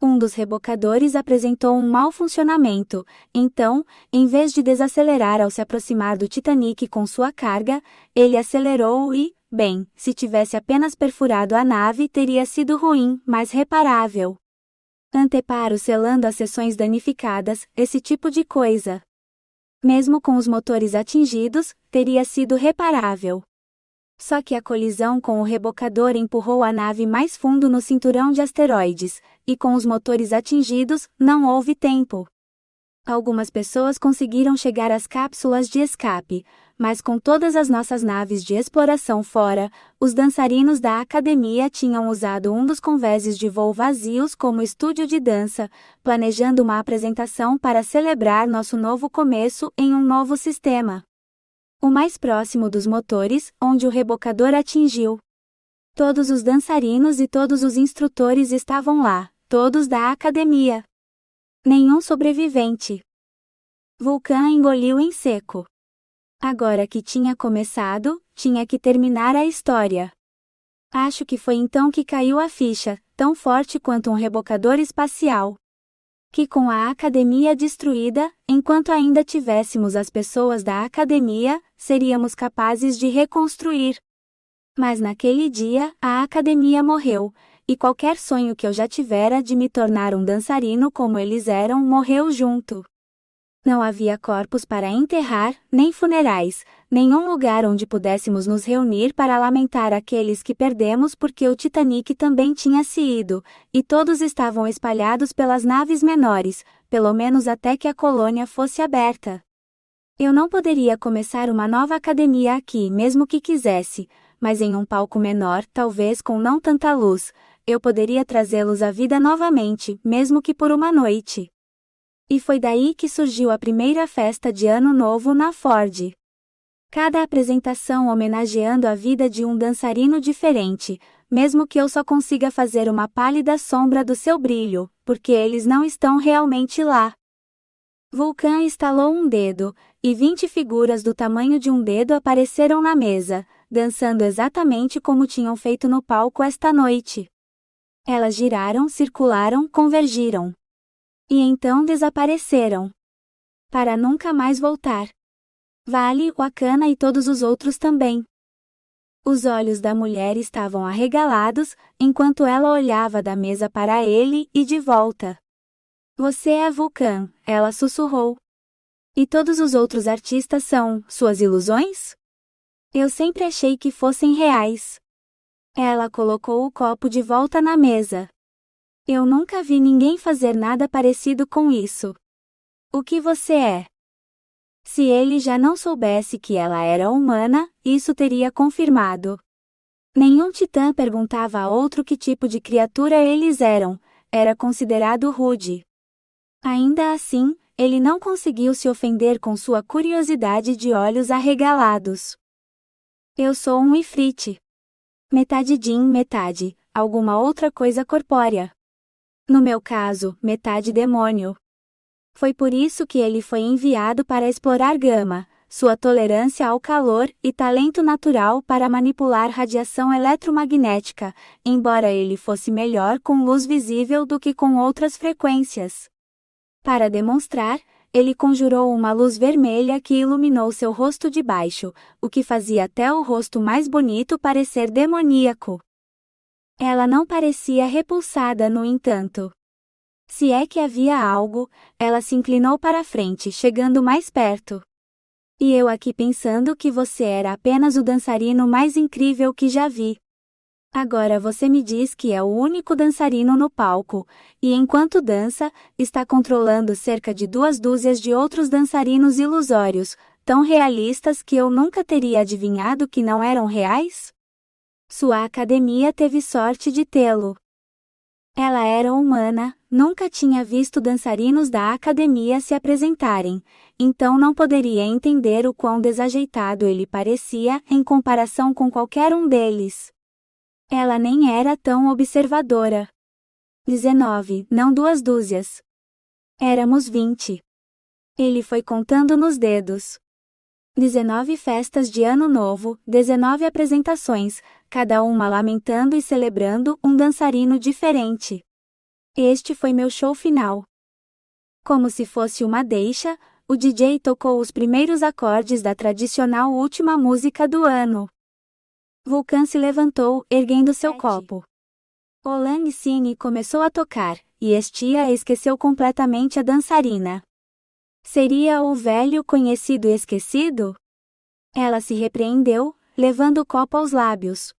Um dos rebocadores apresentou um mau funcionamento, então, em vez de desacelerar ao se aproximar do Titanic com sua carga, ele acelerou e, bem, se tivesse apenas perfurado a nave teria sido ruim, mas reparável. Anteparo selando as seções danificadas, esse tipo de coisa. Mesmo com os motores atingidos, teria sido reparável. Só que a colisão com o rebocador empurrou a nave mais fundo no cinturão de asteroides, e com os motores atingidos, não houve tempo. Algumas pessoas conseguiram chegar às cápsulas de escape, mas com todas as nossas naves de exploração fora, os dançarinos da academia tinham usado um dos convéses de voo vazios como estúdio de dança, planejando uma apresentação para celebrar nosso novo começo em um novo sistema. O mais próximo dos motores, onde o rebocador atingiu. Todos os dançarinos e todos os instrutores estavam lá, todos da academia. Nenhum sobrevivente. Vulcan engoliu em seco. Agora que tinha começado, tinha que terminar a história. Acho que foi então que caiu a ficha, tão forte quanto um rebocador espacial. Que com a academia destruída, enquanto ainda tivéssemos as pessoas da academia, seríamos capazes de reconstruir. Mas naquele dia, a academia morreu, e qualquer sonho que eu já tivera de me tornar um dançarino como eles eram morreu junto. Não havia corpos para enterrar, nem funerais, nenhum lugar onde pudéssemos nos reunir para lamentar aqueles que perdemos porque o Titanic também tinha se ido, e todos estavam espalhados pelas naves menores, pelo menos até que a colônia fosse aberta. Eu não poderia começar uma nova academia aqui mesmo que quisesse, mas em um palco menor, talvez com não tanta luz, eu poderia trazê-los à vida novamente, mesmo que por uma noite. E foi daí que surgiu a primeira festa de Ano Novo na Ford. Cada apresentação homenageando a vida de um dançarino diferente, mesmo que eu só consiga fazer uma pálida sombra do seu brilho, porque eles não estão realmente lá. Vulcan estalou um dedo, e 20 figuras do tamanho de um dedo apareceram na mesa, dançando exatamente como tinham feito no palco esta noite. Elas giraram, circularam, convergiram. E então desapareceram. Para nunca mais voltar. Vale, Wakana e todos os outros também. Os olhos da mulher estavam arregalados, enquanto ela olhava da mesa para ele e de volta. Você é Vulcan, ela sussurrou. E todos os outros artistas são suas ilusões? Eu sempre achei que fossem reais. Ela colocou o copo de volta na mesa. Eu nunca vi ninguém fazer nada parecido com isso. O que você é? Se ele já não soubesse que ela era humana, isso teria confirmado. Nenhum titã perguntava a outro que tipo de criatura eles eram, era considerado rude. Ainda assim, ele não conseguiu se ofender com sua curiosidade de olhos arregalados. Eu sou um ifrit. Metade Jin, metade, alguma outra coisa corpórea. No meu caso, metade demônio. Foi por isso que ele foi enviado para explorar Gama, sua tolerância ao calor e talento natural para manipular radiação eletromagnética, embora ele fosse melhor com luz visível do que com outras frequências. Para demonstrar, ele conjurou uma luz vermelha que iluminou seu rosto de baixo, o que fazia até o rosto mais bonito parecer demoníaco. Ela não parecia repulsada, no entanto. Se é que havia algo, ela se inclinou para a frente, chegando mais perto. E eu aqui pensando que você era apenas o dançarino mais incrível que já vi. Agora você me diz que é o único dançarino no palco, e enquanto dança, está controlando cerca de 2 dúzias de outros dançarinos ilusórios, tão realistas que eu nunca teria adivinhado que não eram reais? Sua academia teve sorte de tê-lo. Ela era humana, nunca tinha visto dançarinos da academia se apresentarem, então não poderia entender o quão desajeitado ele parecia em comparação com qualquer um deles. Ela nem era tão observadora. 19, não 2 dúzias. Éramos 20. Ele foi contando nos dedos. 19 festas de Ano Novo, 19 apresentações, cada uma lamentando e celebrando um dançarino diferente. Este foi meu show final. Como se fosse uma deixa, o DJ tocou os primeiros acordes da tradicional última música do ano. Vulcan se levantou, erguendo seu copo. Olang Syne começou a tocar, e Estia esqueceu completamente a dançarina. Seria o velho conhecido esquecido? Ela se repreendeu, levando o copo aos lábios.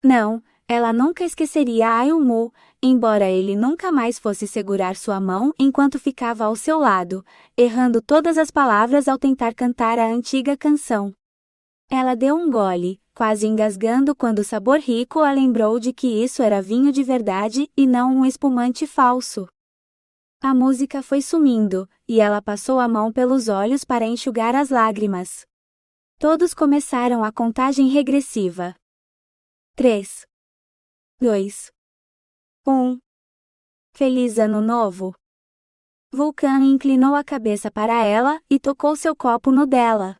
Não, ela nunca esqueceria Ayumu, embora ele nunca mais fosse segurar sua mão enquanto ficava ao seu lado, errando todas as palavras ao tentar cantar a antiga canção. Ela deu um gole, quase engasgando quando o sabor rico a lembrou de que isso era vinho de verdade e não um espumante falso. A música foi sumindo, e ela passou a mão pelos olhos para enxugar as lágrimas. Todos começaram a contagem regressiva. 3, 2, 1. Feliz Ano Novo! Vulcan inclinou a cabeça para ela e tocou seu copo no dela.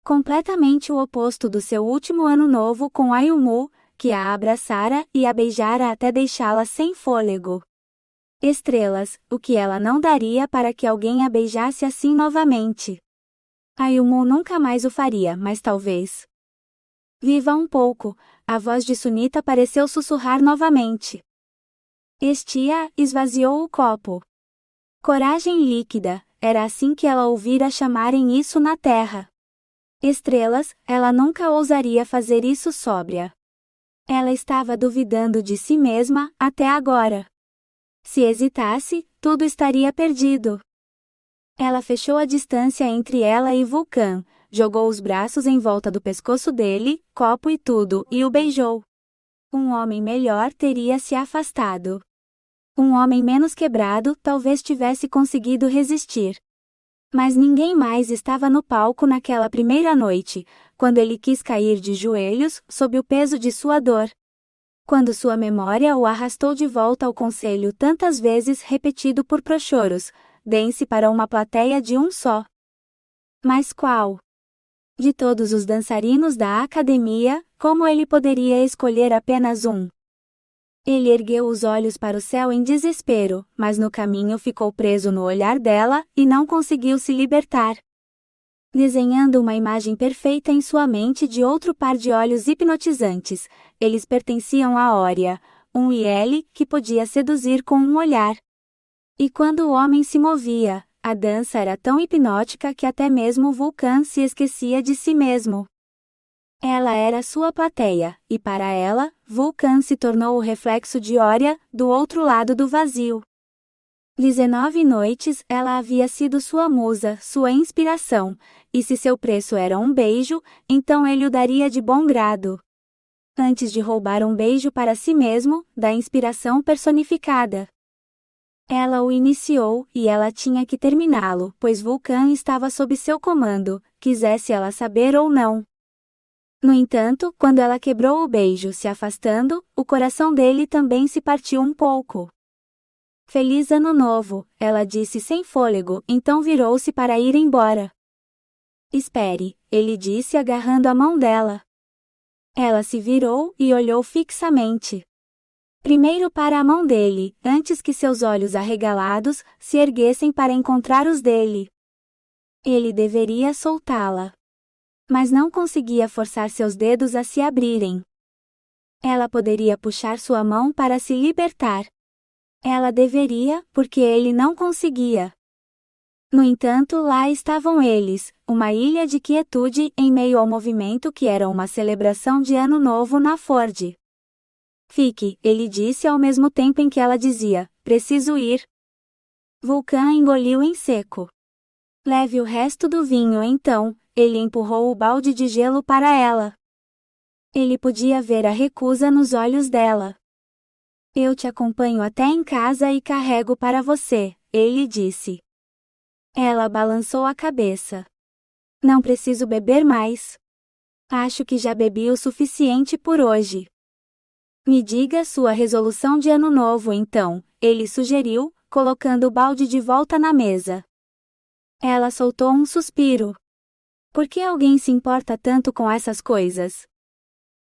Completamente o oposto do seu último ano novo com Ayumu, que a abraçara e a beijara até deixá-la sem fôlego. Estrelas, o que ela não daria para que alguém a beijasse assim novamente. Ayumu nunca mais o faria, mas talvez. Viva um pouco, a voz de Sunita pareceu sussurrar novamente. Estia esvaziou o copo. Coragem líquida, era assim que ela ouvira chamarem isso na terra. Estrelas, ela nunca ousaria fazer isso sóbria. Ela estava duvidando de si mesma, até agora. Se hesitasse, tudo estaria perdido. Ela fechou a distância entre ela e Vulcan, jogou os braços em volta do pescoço dele, copo e tudo, e o beijou. Um homem melhor teria se afastado. Um homem menos quebrado talvez tivesse conseguido resistir. Mas ninguém mais estava no palco naquela primeira noite, quando ele quis cair de joelhos, sob o peso de sua dor. Quando sua memória o arrastou de volta ao conselho tantas vezes repetido por Prochoros, dance para uma plateia de um só. Mas qual? De todos os dançarinos da academia, como ele poderia escolher apenas um? Ele ergueu os olhos para o céu em desespero, mas no caminho ficou preso no olhar dela, e não conseguiu se libertar. Desenhando uma imagem perfeita em sua mente de outro par de olhos hipnotizantes, eles pertenciam a Oria, um IL que podia seduzir com um olhar. E quando o homem se movia, a dança era tão hipnótica que até mesmo Vulcan se esquecia de si mesmo. Ela era sua plateia, e para ela, Vulcan se tornou o reflexo de Oria, do outro lado do vazio. 19 noites ela havia sido sua musa, sua inspiração, e se seu preço era um beijo, então ele o daria de bom grado. Antes de roubar um beijo para si mesmo, da inspiração personificada. Ela o iniciou, e ela tinha que terminá-lo, pois Vulcan estava sob seu comando, quisesse ela saber ou não. No entanto, quando ela quebrou o beijo se afastando, o coração dele também se partiu um pouco. Feliz Ano Novo, ela disse sem fôlego, então virou-se para ir embora. Espere, ele disse agarrando a mão dela. Ela se virou e olhou fixamente. Primeiro para a mão dele, antes que seus olhos arregalados se erguessem para encontrar os dele. Ele deveria soltá-la. Mas não conseguia forçar seus dedos a se abrirem. Ela poderia puxar sua mão para se libertar. Ela deveria, porque ele não conseguia. No entanto, lá estavam eles, uma ilha de quietude em meio ao movimento que era uma celebração de Ano Novo na Ford. Fique, ele disse ao mesmo tempo em que ela dizia, preciso ir. Vulcan engoliu em seco. Leve o resto do vinho então, ele empurrou o balde de gelo para ela. Ele podia ver a recusa nos olhos dela. Eu te acompanho até em casa e carrego para você, ele disse. Ela balançou a cabeça. Não preciso beber mais. Acho que já bebi o suficiente por hoje. Me diga sua resolução de ano novo então, ele sugeriu, colocando o balde de volta na mesa. Ela soltou um suspiro. Por que alguém se importa tanto com essas coisas?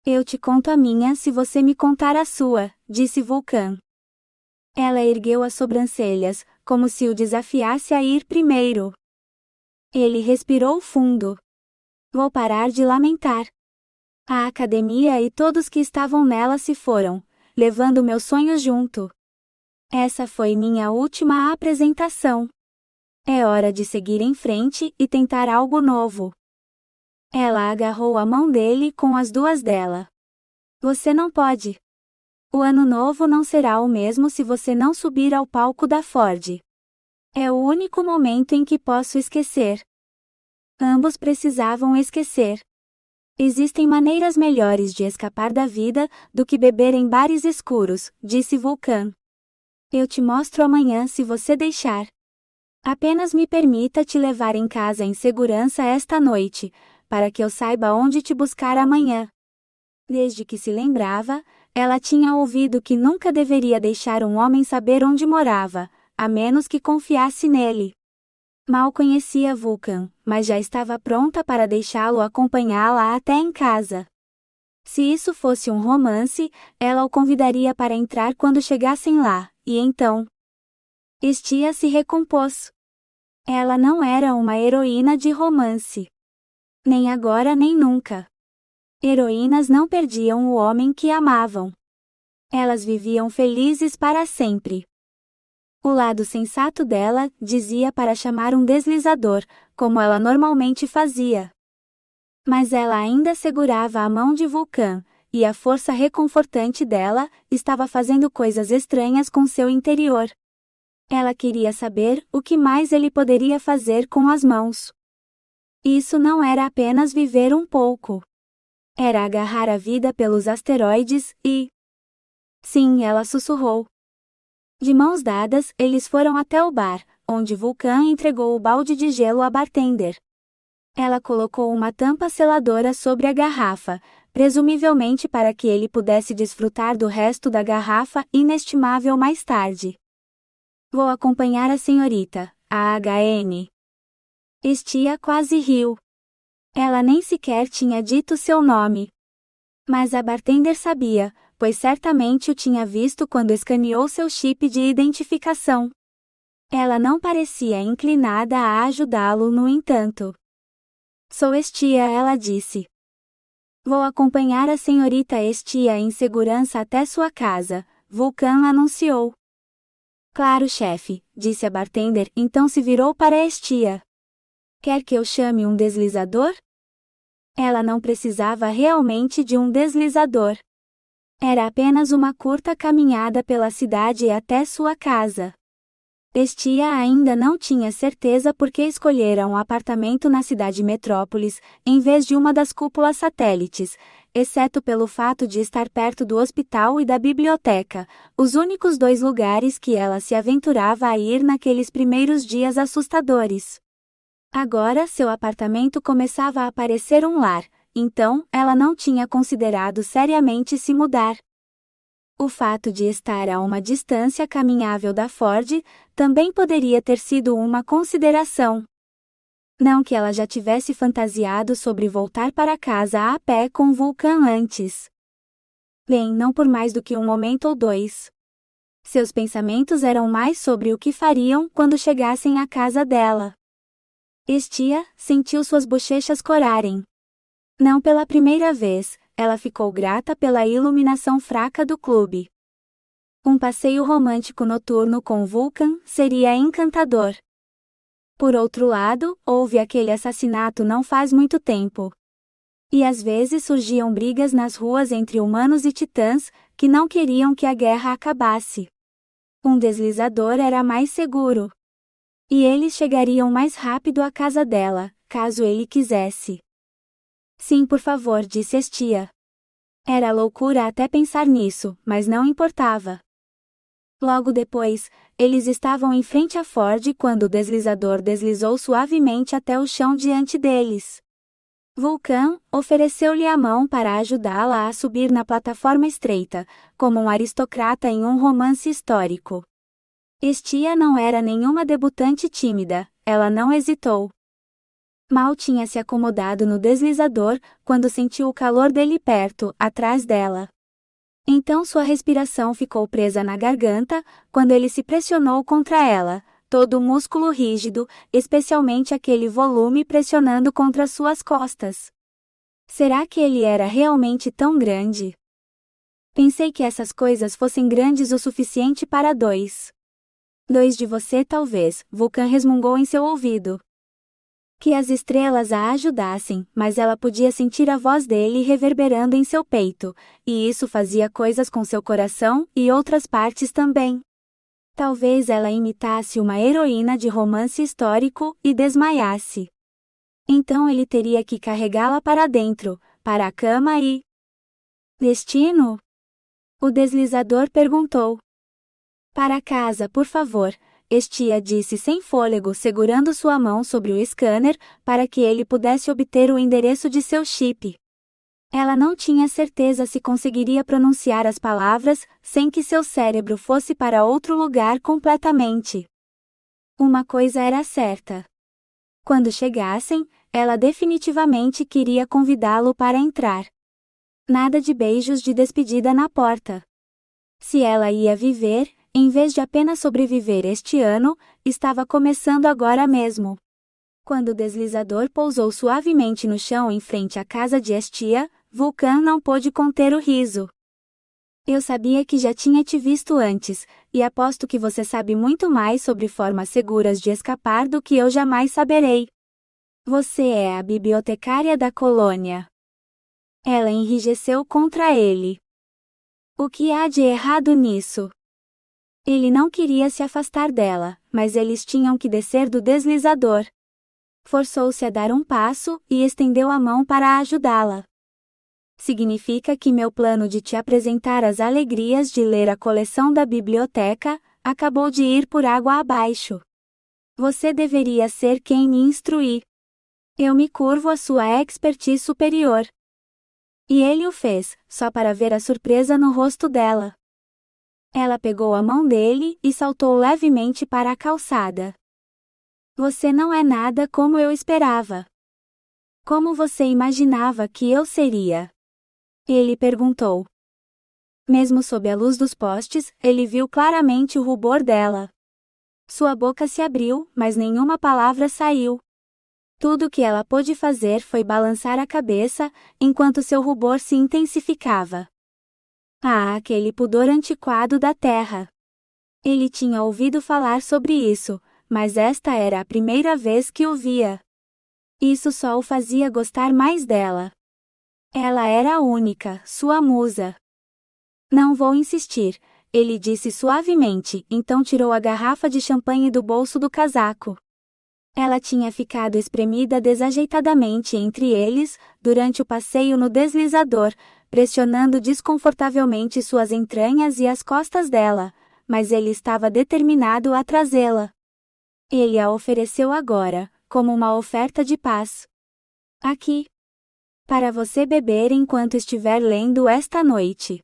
Eu te conto a minha se você me contar a sua, disse Vulcan. Ela ergueu as sobrancelhas, como se o desafiasse a ir primeiro. Ele respirou fundo. Vou parar de lamentar. A academia e todos que estavam nela se foram, levando meus sonhos junto. Essa foi minha última apresentação. É hora de seguir em frente e tentar algo novo. Ela agarrou a mão dele com as duas dela. Você não pode. O ano novo não será o mesmo se você não subir ao palco da Ford. É o único momento em que posso esquecer. Ambos precisavam esquecer. Existem maneiras melhores de escapar da vida do que beber em bares escuros, disse Vulcan. Eu te mostro amanhã se você deixar. Apenas me permita te levar em casa em segurança esta noite, para que eu saiba onde te buscar amanhã. Desde que se lembrava, ela tinha ouvido que nunca deveria deixar um homem saber onde morava, a menos que confiasse nele. Mal conhecia Vulcan, mas já estava pronta para deixá-lo acompanhá-la até em casa. Se isso fosse um romance, ela o convidaria para entrar quando chegassem lá, e então... Estia se recompôs. Ela não era uma heroína de romance. Nem agora nem nunca. Heroínas não perdiam o homem que amavam. Elas viviam felizes para sempre. O lado sensato dela dizia para chamar um deslizador, como ela normalmente fazia. Mas ela ainda segurava a mão de Vulcan, e a força reconfortante dela estava fazendo coisas estranhas com seu interior. Ela queria saber o que mais ele poderia fazer com as mãos. Isso não era apenas viver um pouco. Era agarrar a vida pelos asteroides e... Sim, ela sussurrou. De mãos dadas, eles foram até o bar, onde Vulcan entregou o balde de gelo à bartender. Ela colocou uma tampa seladora sobre a garrafa, presumivelmente para que ele pudesse desfrutar do resto da garrafa inestimável mais tarde. Vou acompanhar a senhorita, a HN. Estia quase riu. Ela nem sequer tinha dito seu nome. Mas a bartender sabia, pois certamente o tinha visto quando escaneou seu chip de identificação. Ela não parecia inclinada a ajudá-lo, no entanto. Sou Estia, ela disse. Vou acompanhar a senhorita Estia em segurança até sua casa, Vulcan anunciou. Claro, chefe, disse a bartender, então se virou para Estia. Quer que eu chame um deslizador? Ela não precisava realmente de um deslizador. Era apenas uma curta caminhada pela cidade até sua casa. Estia ainda não tinha certeza por que escolhera um apartamento na cidade metrópolis, em vez de uma das cúpulas satélites, exceto pelo fato de estar perto do hospital e da biblioteca, os únicos dois lugares que ela se aventurava a ir naqueles primeiros dias assustadores. Agora seu apartamento começava a parecer um lar, então ela não tinha considerado seriamente se mudar. O fato de estar a uma distância caminhável da Ford também poderia ter sido uma consideração. Não que ela já tivesse fantasiado sobre voltar para casa a pé com Vulcan antes. Bem, não por mais do que um momento ou dois. Seus pensamentos eram mais sobre o que fariam quando chegassem à casa dela. Estia sentiu suas bochechas corarem. Não pela primeira vez, ela ficou grata pela iluminação fraca do clube. Um passeio romântico noturno com Vulcan seria encantador. Por outro lado, houve aquele assassinato não faz muito tempo. E às vezes surgiam brigas nas ruas entre humanos e titãs, que não queriam que a guerra acabasse. Um deslizador era mais seguro. E eles chegariam mais rápido à casa dela, caso ele quisesse. Sim, por favor, disse Estia. Era loucura até pensar nisso, mas não importava. Logo depois, eles estavam em frente à Ford quando o deslizador deslizou suavemente até o chão diante deles. Vulcan ofereceu-lhe a mão para ajudá-la a subir na plataforma estreita, como um aristocrata em um romance histórico. Estia não era nenhuma debutante tímida, ela não hesitou. Mal tinha se acomodado no deslizador, quando sentiu o calor dele perto, atrás dela. Então sua respiração ficou presa na garganta, quando ele se pressionou contra ela, todo o músculo rígido, especialmente aquele volume pressionando contra suas costas. Será que ele era realmente tão grande? Pensei que essas coisas fossem grandes o suficiente para dois. Dois de você talvez, Vulcan resmungou em seu ouvido. Que as estrelas a ajudassem, mas ela podia sentir a voz dele reverberando em seu peito, e isso fazia coisas com seu coração e outras partes também. Talvez ela imitasse uma heroína de romance histórico e desmaiasse. Então ele teria que carregá-la para dentro, para a cama e... Destino? O deslizador perguntou. Para casa, por favor, Estia disse sem fôlego, segurando sua mão sobre o scanner, para que ele pudesse obter o endereço de seu chip. Ela não tinha certeza se conseguiria pronunciar as palavras, sem que seu cérebro fosse para outro lugar completamente. Uma coisa era certa. Quando chegassem, ela definitivamente queria convidá-lo para entrar. Nada de beijos de despedida na porta. Se ela ia viver, em vez de apenas sobreviver este ano, estava começando agora mesmo. Quando o deslizador pousou suavemente no chão em frente à casa de Estia, Vulcan não pôde conter o riso. Eu sabia que já tinha te visto antes, e aposto que você sabe muito mais sobre formas seguras de escapar do que eu jamais saberei. Você é a bibliotecária da colônia. Ela enrijeceu contra ele. O que há de errado nisso? Ele não queria se afastar dela, mas eles tinham que descer do deslizador. Forçou-se a dar um passo e estendeu a mão para ajudá-la. Significa que meu plano de te apresentar as alegrias de ler a coleção da biblioteca acabou de ir por água abaixo. Você deveria ser quem me instruir. Eu me curvo à sua expertise superior. E ele o fez, só para ver a surpresa no rosto dela. Ela pegou a mão dele e saltou levemente para a calçada. Você não é nada como eu esperava. Como você imaginava que eu seria? Ele perguntou. Mesmo sob a luz dos postes, ele viu claramente o rubor dela. Sua boca se abriu, mas nenhuma palavra saiu. Tudo o que ela pôde fazer foi balançar a cabeça, enquanto seu rubor se intensificava. Ah, aquele pudor antiquado da terra! Ele tinha ouvido falar sobre isso, mas esta era a primeira vez que o via. Isso só o fazia gostar mais dela. Ela era a única, sua musa. Não vou insistir, ele disse suavemente, então tirou a garrafa de champanhe do bolso do casaco. Ela tinha ficado espremida desajeitadamente entre eles, durante o passeio no deslizador, pressionando desconfortavelmente suas entranhas e as costas dela, mas ele estava determinado a trazê-la. Ele a ofereceu agora, como uma oferta de paz. Aqui. Para você beber enquanto estiver lendo esta noite.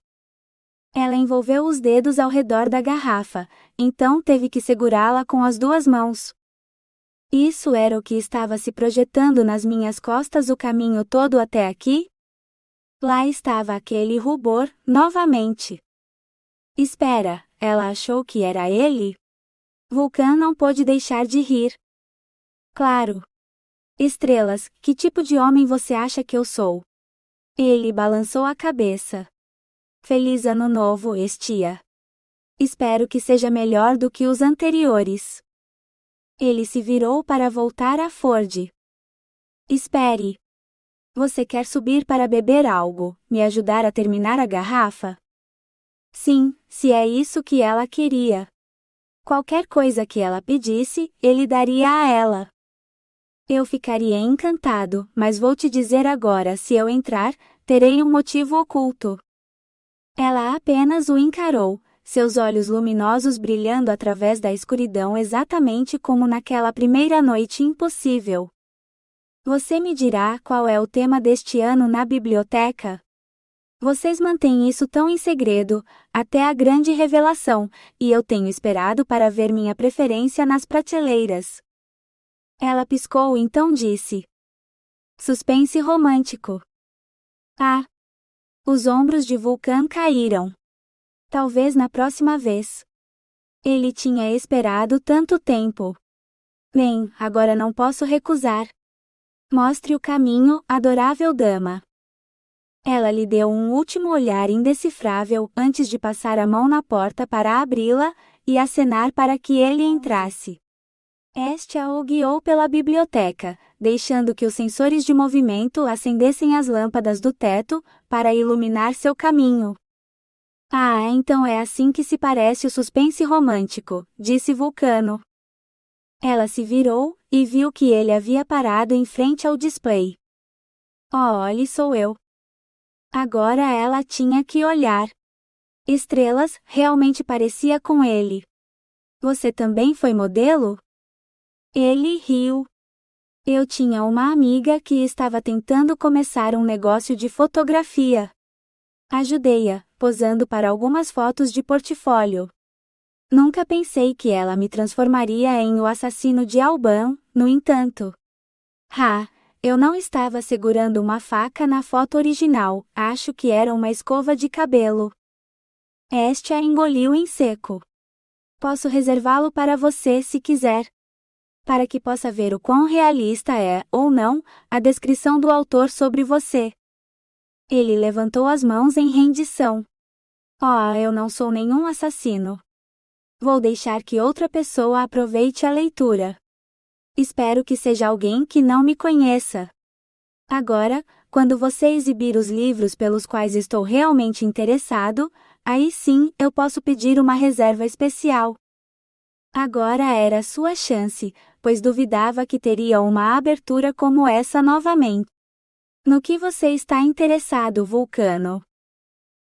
Ela envolveu os dedos ao redor da garrafa, então teve que segurá-la com as duas mãos. Isso era o que estava se projetando nas minhas costas o caminho todo até aqui? Lá estava aquele rubor, novamente. Espera, ela achou que era ele? Vulcan não pôde deixar de rir. Claro. Estrelas, que tipo de homem você acha que eu sou? Ele balançou a cabeça. Feliz ano novo, Estia. Espero que seja melhor do que os anteriores. Ele se virou para voltar a Ford. Espere. Você quer subir para beber algo, me ajudar a terminar a garrafa? Sim, se é isso que ela queria. Qualquer coisa que ela pedisse, ele daria a ela. Eu ficaria encantado, mas vou te dizer agora: se eu entrar, terei um motivo oculto. Ela apenas o encarou, seus olhos luminosos brilhando através da escuridão exatamente como naquela primeira noite impossível. Você me dirá qual é o tema deste ano na biblioteca? Vocês mantêm isso tão em segredo, até a grande revelação, e eu tenho esperado para ver minha preferência nas prateleiras. Ela piscou e então disse: suspense romântico. Ah! Os ombros de Vulcan caíram. Talvez na próxima vez. Ele tinha esperado tanto tempo. Bem, agora não posso recusar. Mostre o caminho, adorável dama. Ela lhe deu um último olhar indecifrável antes de passar a mão na porta para abri-la e acenar para que ele entrasse. Este o guiou pela biblioteca, deixando que os sensores de movimento acendessem as lâmpadas do teto para iluminar seu caminho. Ah, então é assim que se parece o suspense romântico, disse Vulcano. Ela se virou e viu que ele havia parado em frente ao display. Oh, olhe, sou eu. Agora ela tinha que olhar. Estrelas, realmente parecia com ele. Você também foi modelo? Ele riu. Eu tinha uma amiga que estava tentando começar um negócio de fotografia. Ajudei-a, posando para algumas fotos de portfólio. Nunca pensei que ela me transformaria em o assassino de Alban, no entanto. Eu não estava segurando uma faca na foto original, acho que era uma escova de cabelo. Este a engoliu em seco. Posso reservá-lo para você se quiser. Para que possa ver o quão realista é, ou não, a descrição do autor sobre você. Ele levantou as mãos em rendição. Oh, eu não sou nenhum assassino. Vou deixar que outra pessoa aproveite a leitura. Espero que seja alguém que não me conheça. Agora, quando você exibir os livros pelos quais estou realmente interessado, aí sim eu posso pedir uma reserva especial. Agora era sua chance, pois duvidava que teria uma abertura como essa novamente. No que você está interessado, Vulcano?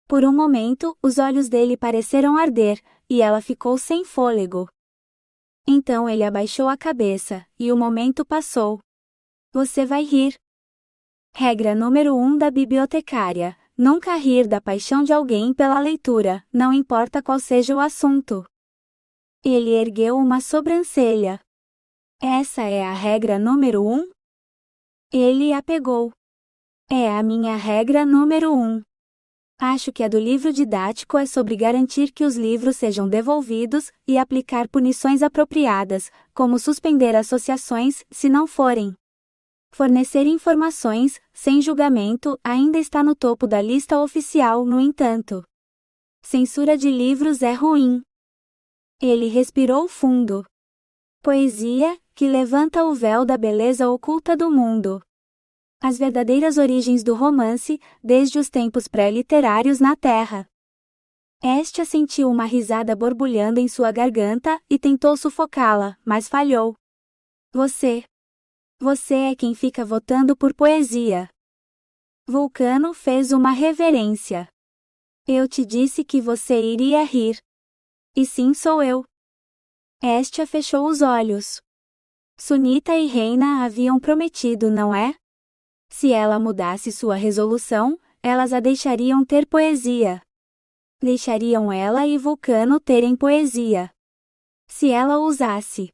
Por um momento, os olhos dele pareceram arder, e ela ficou sem fôlego. Então ele abaixou a cabeça, e o momento passou. Você vai rir. Regra número 1 da bibliotecária: nunca rir da paixão de alguém pela leitura, não importa qual seja o assunto. Ele ergueu uma sobrancelha. Essa é a regra número 1? Ele a pegou. É a minha regra número 1. Acho que a do livro didático é sobre garantir que os livros sejam devolvidos e aplicar punições apropriadas, como suspender associações, se não forem. Fornecer informações, sem julgamento, ainda está no topo da lista oficial, no entanto. Censura de livros é ruim. Ele respirou fundo. Poesia, que levanta o véu da beleza oculta do mundo. As verdadeiras origens do romance, desde os tempos pré-literários na Terra. Estia sentiu uma risada borbulhando em sua garganta e tentou sufocá-la, mas falhou. Você é quem fica votando por poesia. Vulcano fez uma reverência. Eu te disse que você iria rir. E sim, sou eu. Estia fechou os olhos. Sunita e Reina haviam prometido, não é? Se ela mudasse sua resolução, elas a deixariam ter poesia. Deixariam ela e Vulcano terem poesia. Se ela usasse.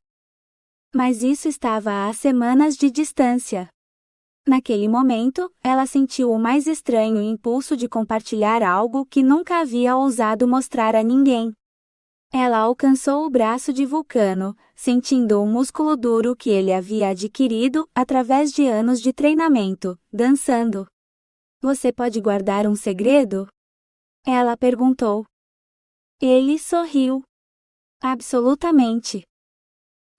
Mas isso estava a semanas de distância. Naquele momento, ela sentiu o mais estranho impulso de compartilhar algo que nunca havia ousado mostrar a ninguém. Ela alcançou o braço de Vulcano, sentindo o músculo duro que ele havia adquirido através de anos de treinamento, dançando. Você pode guardar um segredo? Ela perguntou. Ele sorriu. Absolutamente.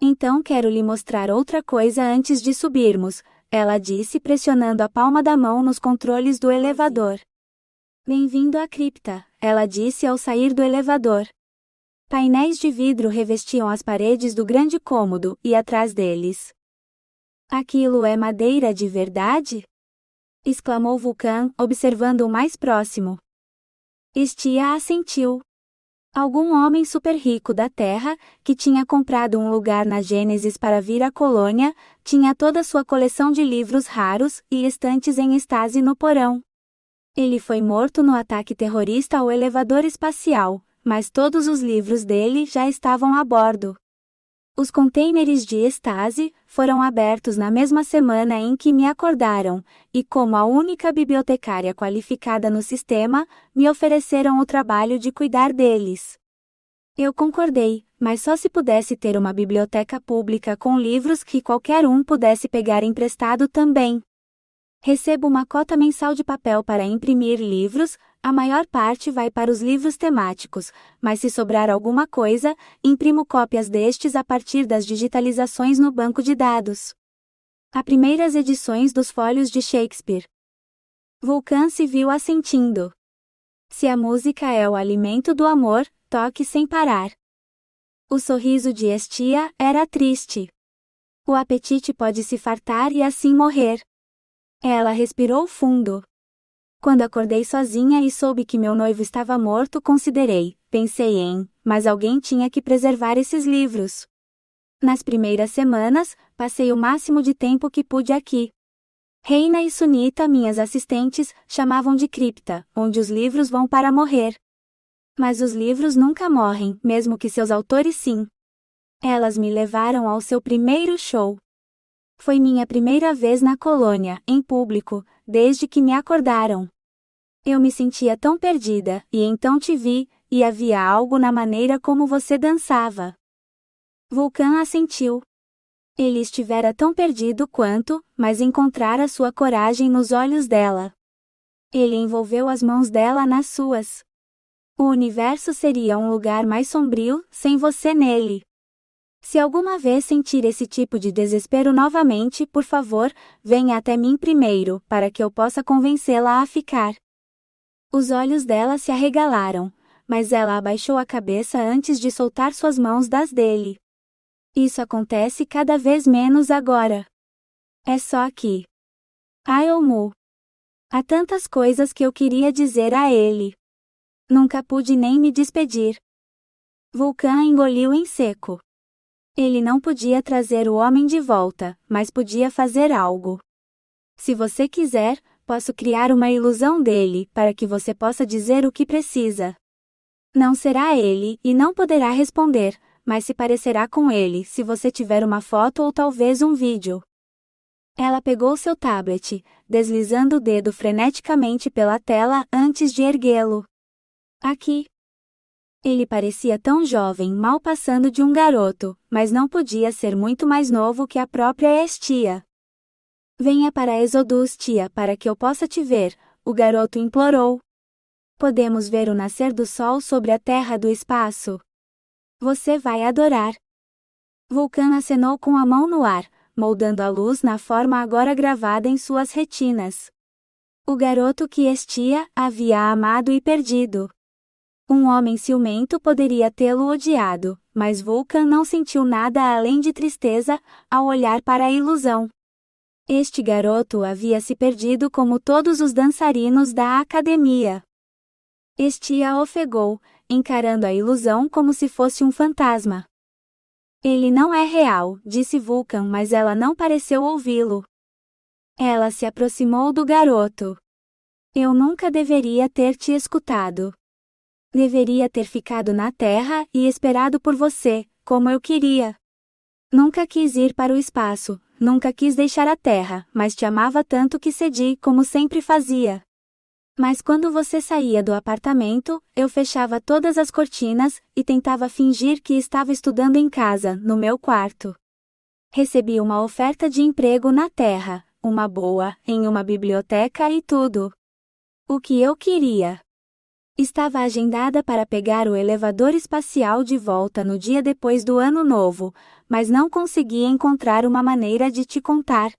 Então quero lhe mostrar outra coisa antes de subirmos, ela disse pressionando a palma da mão nos controles do elevador. Bem-vindo à cripta, ela disse ao sair do elevador. Painéis de vidro revestiam as paredes do grande cômodo e atrás deles. Aquilo é madeira de verdade? Exclamou Vulcan, observando o mais próximo. Estia assentiu. Algum homem super rico da Terra, que tinha comprado um lugar na Gênesis para vir à colônia, tinha toda sua coleção de livros raros e estantes em estase no porão. Ele foi morto no ataque terrorista ao elevador espacial, mas todos os livros dele já estavam a bordo. Os contêineres de estase foram abertos na mesma semana em que me acordaram, e como a única bibliotecária qualificada no sistema, me ofereceram o trabalho de cuidar deles. Eu concordei, mas só se pudesse ter uma biblioteca pública com livros que qualquer um pudesse pegar emprestado também. Recebo uma cota mensal de papel para imprimir livros, a maior parte vai para os livros temáticos, mas se sobrar alguma coisa, imprimo cópias destes a partir das digitalizações no banco de dados. Há primeiras edições dos fólios de Shakespeare. Vulcan se viu assentindo. Se a música é o alimento do amor, toque sem parar. O sorriso de Estia era triste. O apetite pode se fartar e assim morrer. Ela respirou fundo. Quando acordei sozinha e soube que meu noivo estava morto, pensei em, mas alguém tinha que preservar esses livros. Nas primeiras semanas, passei o máximo de tempo que pude aqui. Reina e Sunita, minhas assistentes, chamavam de cripta, onde os livros vão para morrer. Mas os livros nunca morrem, mesmo que seus autores sim. Elas me levaram ao seu primeiro show. Foi minha primeira vez na colônia, em público, desde que me acordaram. Eu me sentia tão perdida, e então te vi, e havia algo na maneira como você dançava. Vulcan assentiu. Ele estivera tão perdido quanto, mas encontrara sua coragem nos olhos dela. Ele envolveu as mãos dela nas suas. O universo seria um lugar mais sombrio, sem você nele. Se alguma vez sentir esse tipo de desespero novamente, por favor, venha até mim primeiro, para que eu possa convencê-la a ficar. Os olhos dela se arregalaram, mas ela abaixou a cabeça antes de soltar suas mãos das dele. Isso acontece cada vez menos agora. É só aqui. Ayomu. Há tantas coisas que eu queria dizer a ele. Nunca pude nem me despedir. Vulcan engoliu em seco. Ele não podia trazer o homem de volta, mas podia fazer algo. Se você quiser, posso criar uma ilusão dele, para que você possa dizer o que precisa. Não será ele, e não poderá responder, mas se parecerá com ele, se você tiver uma foto ou talvez um vídeo. Ela pegou seu tablet, deslizando o dedo freneticamente pela tela antes de erguê-lo. Aqui. Ele parecia tão jovem, mal passando de um garoto, mas não podia ser muito mais novo que a própria Estia. Venha para Exodus, tia, para que eu possa te ver, o garoto implorou. Podemos ver o nascer do sol sobre a terra do espaço. Você vai adorar. Vulcan acenou com a mão no ar, moldando a luz na forma agora gravada em suas retinas. O garoto que Estia havia amado e perdido. Um homem ciumento poderia tê-lo odiado, mas Vulcan não sentiu nada além de tristeza ao olhar para a ilusão. Este garoto havia se perdido como todos os dançarinos da academia. Estia ofegou, encarando a ilusão como se fosse um fantasma. Ele não é real, disse Vulcan, mas ela não pareceu ouvi-lo. Ela se aproximou do garoto. Eu nunca deveria ter te escutado. Deveria ter ficado na Terra e esperado por você, como eu queria. Nunca quis ir para o espaço, nunca quis deixar a Terra, mas te amava tanto que cedi como sempre fazia. Mas quando você saía do apartamento, eu fechava todas as cortinas e tentava fingir que estava estudando em casa, no meu quarto. Recebi uma oferta de emprego na Terra, uma boa, em uma biblioteca e tudo. O que eu queria. Estava agendada para pegar o elevador espacial de volta no dia depois do Ano Novo, mas não conseguia encontrar uma maneira de te contar.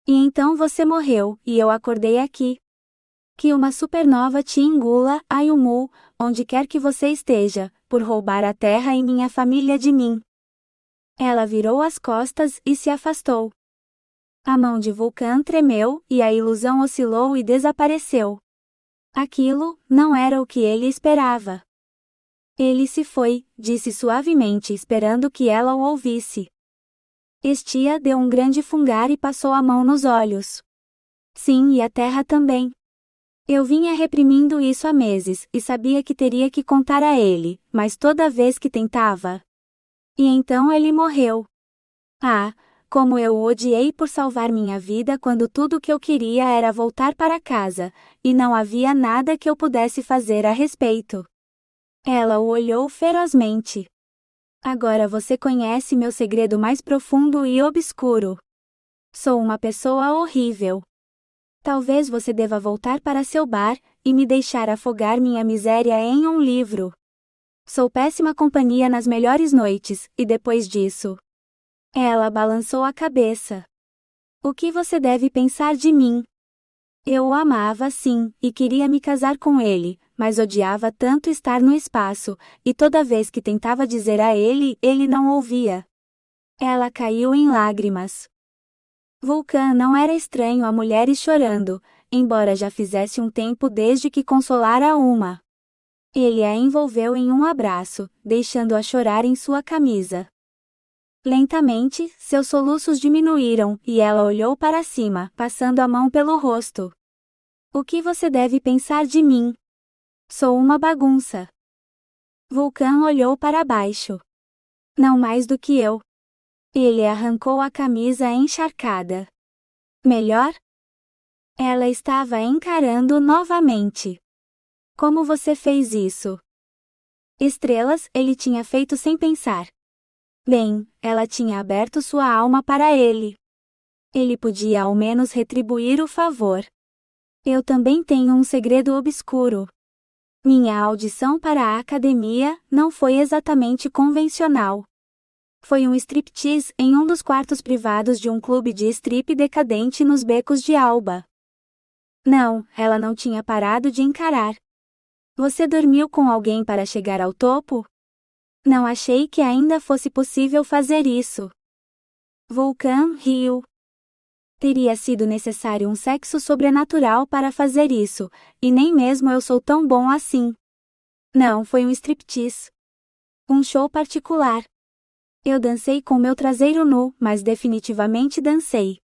E então você morreu, e eu acordei aqui. Que uma supernova te engula, Ayumu, onde quer que você esteja, por roubar a terra e minha família de mim. Ela virou as costas e se afastou. A mão de Vulcan tremeu, e a ilusão oscilou e desapareceu. Aquilo não era o que ele esperava. Ele se foi, disse suavemente, esperando que ela o ouvisse. Estia deu um grande fungar e passou a mão nos olhos. Sim, e a terra também. Eu vinha reprimindo isso há meses, e sabia que teria que contar a ele, mas toda vez que tentava. E então ele morreu. Ah, como eu o odiei por salvar minha vida quando tudo o que eu queria era voltar para casa, e não havia nada que eu pudesse fazer a respeito. Ela o olhou ferozmente. Agora você conhece meu segredo mais profundo e obscuro. Sou uma pessoa horrível. Talvez você deva voltar para seu bar, e me deixar afogar minha miséria em um livro. Sou péssima companhia nas melhores noites, e depois disso. Ela balançou a cabeça. O que você deve pensar de mim? Eu o amava sim, e queria me casar com ele, mas odiava tanto estar no espaço, e toda vez que tentava dizer a ele, ele não ouvia. Ela caiu em lágrimas. Vulcan não era estranho a mulheres chorando, embora já fizesse um tempo desde que consolara uma. Ele a envolveu em um abraço, deixando-a chorar em sua camisa. Lentamente, seus soluços diminuíram, e ela olhou para cima, passando a mão pelo rosto. O que você deve pensar de mim? Sou uma bagunça. Vulcan olhou para baixo. Não mais do que eu. Ele arrancou a camisa encharcada. Melhor? Ela estava encarando novamente. Como você fez isso? Estrelas, ele tinha feito sem pensar. Bem, ela tinha aberto sua alma para ele. Ele podia ao menos retribuir o favor. Eu também tenho um segredo obscuro. Minha audição para a academia não foi exatamente convencional. Foi um striptease em um dos quartos privados de um clube de strip decadente nos becos de Alba. Não, ela não tinha parado de encarar. Você dormiu com alguém para chegar ao topo? Não achei que ainda fosse possível fazer isso. Vulcan riu. Teria sido necessário um sexo sobrenatural para fazer isso, e nem mesmo eu sou tão bom assim. Não foi um striptease. Um show particular. Eu dancei com meu traseiro nu, mas definitivamente dancei.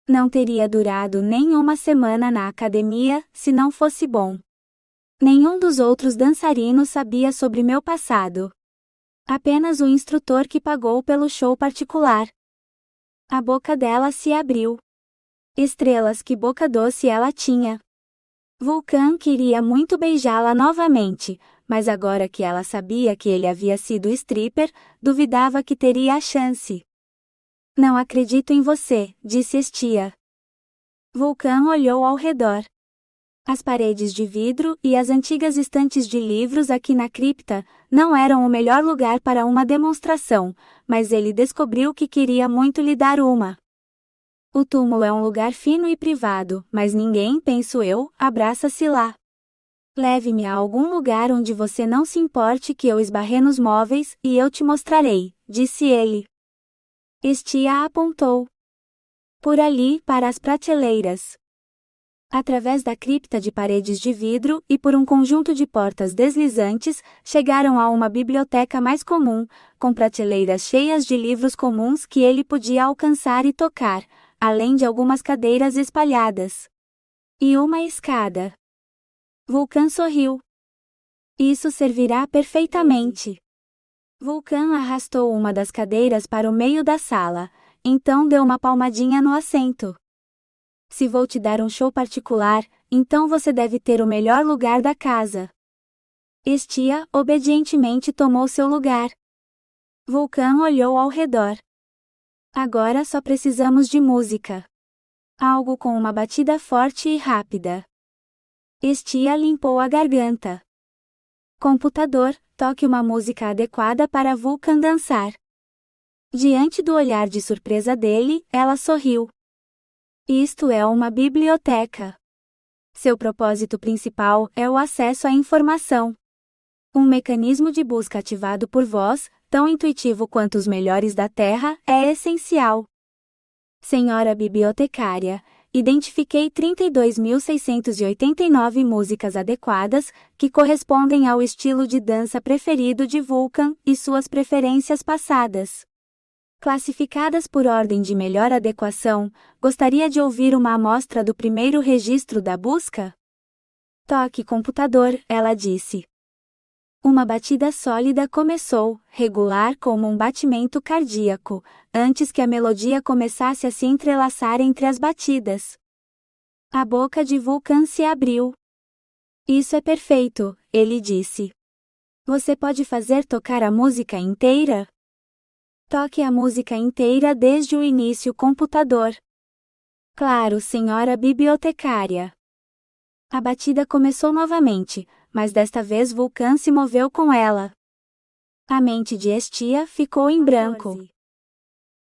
Não teria durado nem uma semana na academia, se não fosse bom. Nenhum dos outros dançarinos sabia sobre meu passado. Apenas o instrutor que pagou pelo show particular. A boca dela se abriu. Estrelas, que boca doce ela tinha. Vulcan queria muito beijá-la novamente, mas agora que ela sabia que ele havia sido stripper, duvidava que teria a chance. Não acredito em você, disse Estia. Vulcan olhou ao redor. As paredes de vidro e as antigas estantes de livros aqui na cripta não eram o melhor lugar para uma demonstração, mas ele descobriu que queria muito lhe dar uma. O túmulo é um lugar fino e privado, mas ninguém, penso eu, abraça-se lá. Leve-me a algum lugar onde você não se importe que eu esbarre nos móveis, e eu te mostrarei, disse ele. Estia apontou. Por ali, para as prateleiras. Através da cripta de paredes de vidro e por um conjunto de portas deslizantes, chegaram a uma biblioteca mais comum, com prateleiras cheias de livros comuns que ele podia alcançar e tocar, além de algumas cadeiras espalhadas. E uma escada. Vulcan sorriu. Isso servirá perfeitamente. Vulcan arrastou uma das cadeiras para o meio da sala, então deu uma palmadinha no assento. Se vou te dar um show particular, então você deve ter o melhor lugar da casa. Estia, obedientemente tomou seu lugar. Vulcan olhou ao redor. Agora só precisamos de música. Algo com uma batida forte e rápida. Estia limpou a garganta. Computador, toque uma música adequada para Vulcan dançar. Diante do olhar de surpresa dele, ela sorriu. Isto é uma biblioteca. Seu propósito principal é o acesso à informação. Um mecanismo de busca ativado por voz, tão intuitivo quanto os melhores da Terra, é essencial. Senhora bibliotecária, identifiquei 32.689 músicas adequadas, que correspondem ao estilo de dança preferido de Vulcan e suas preferências passadas. Classificadas por ordem de melhor adequação, gostaria de ouvir uma amostra do primeiro registro da busca? Toque computador, ela disse. Uma batida sólida começou, regular como um batimento cardíaco, antes que a melodia começasse a se entrelaçar entre as batidas. A boca de Vulcan se abriu. Isso é perfeito, ele disse. Você pode fazer tocar a música inteira? Toque a música inteira desde o início, computador. Claro, senhora bibliotecária. A batida começou novamente, mas desta vez Vulcan se moveu com ela. A mente de Estia ficou em branco.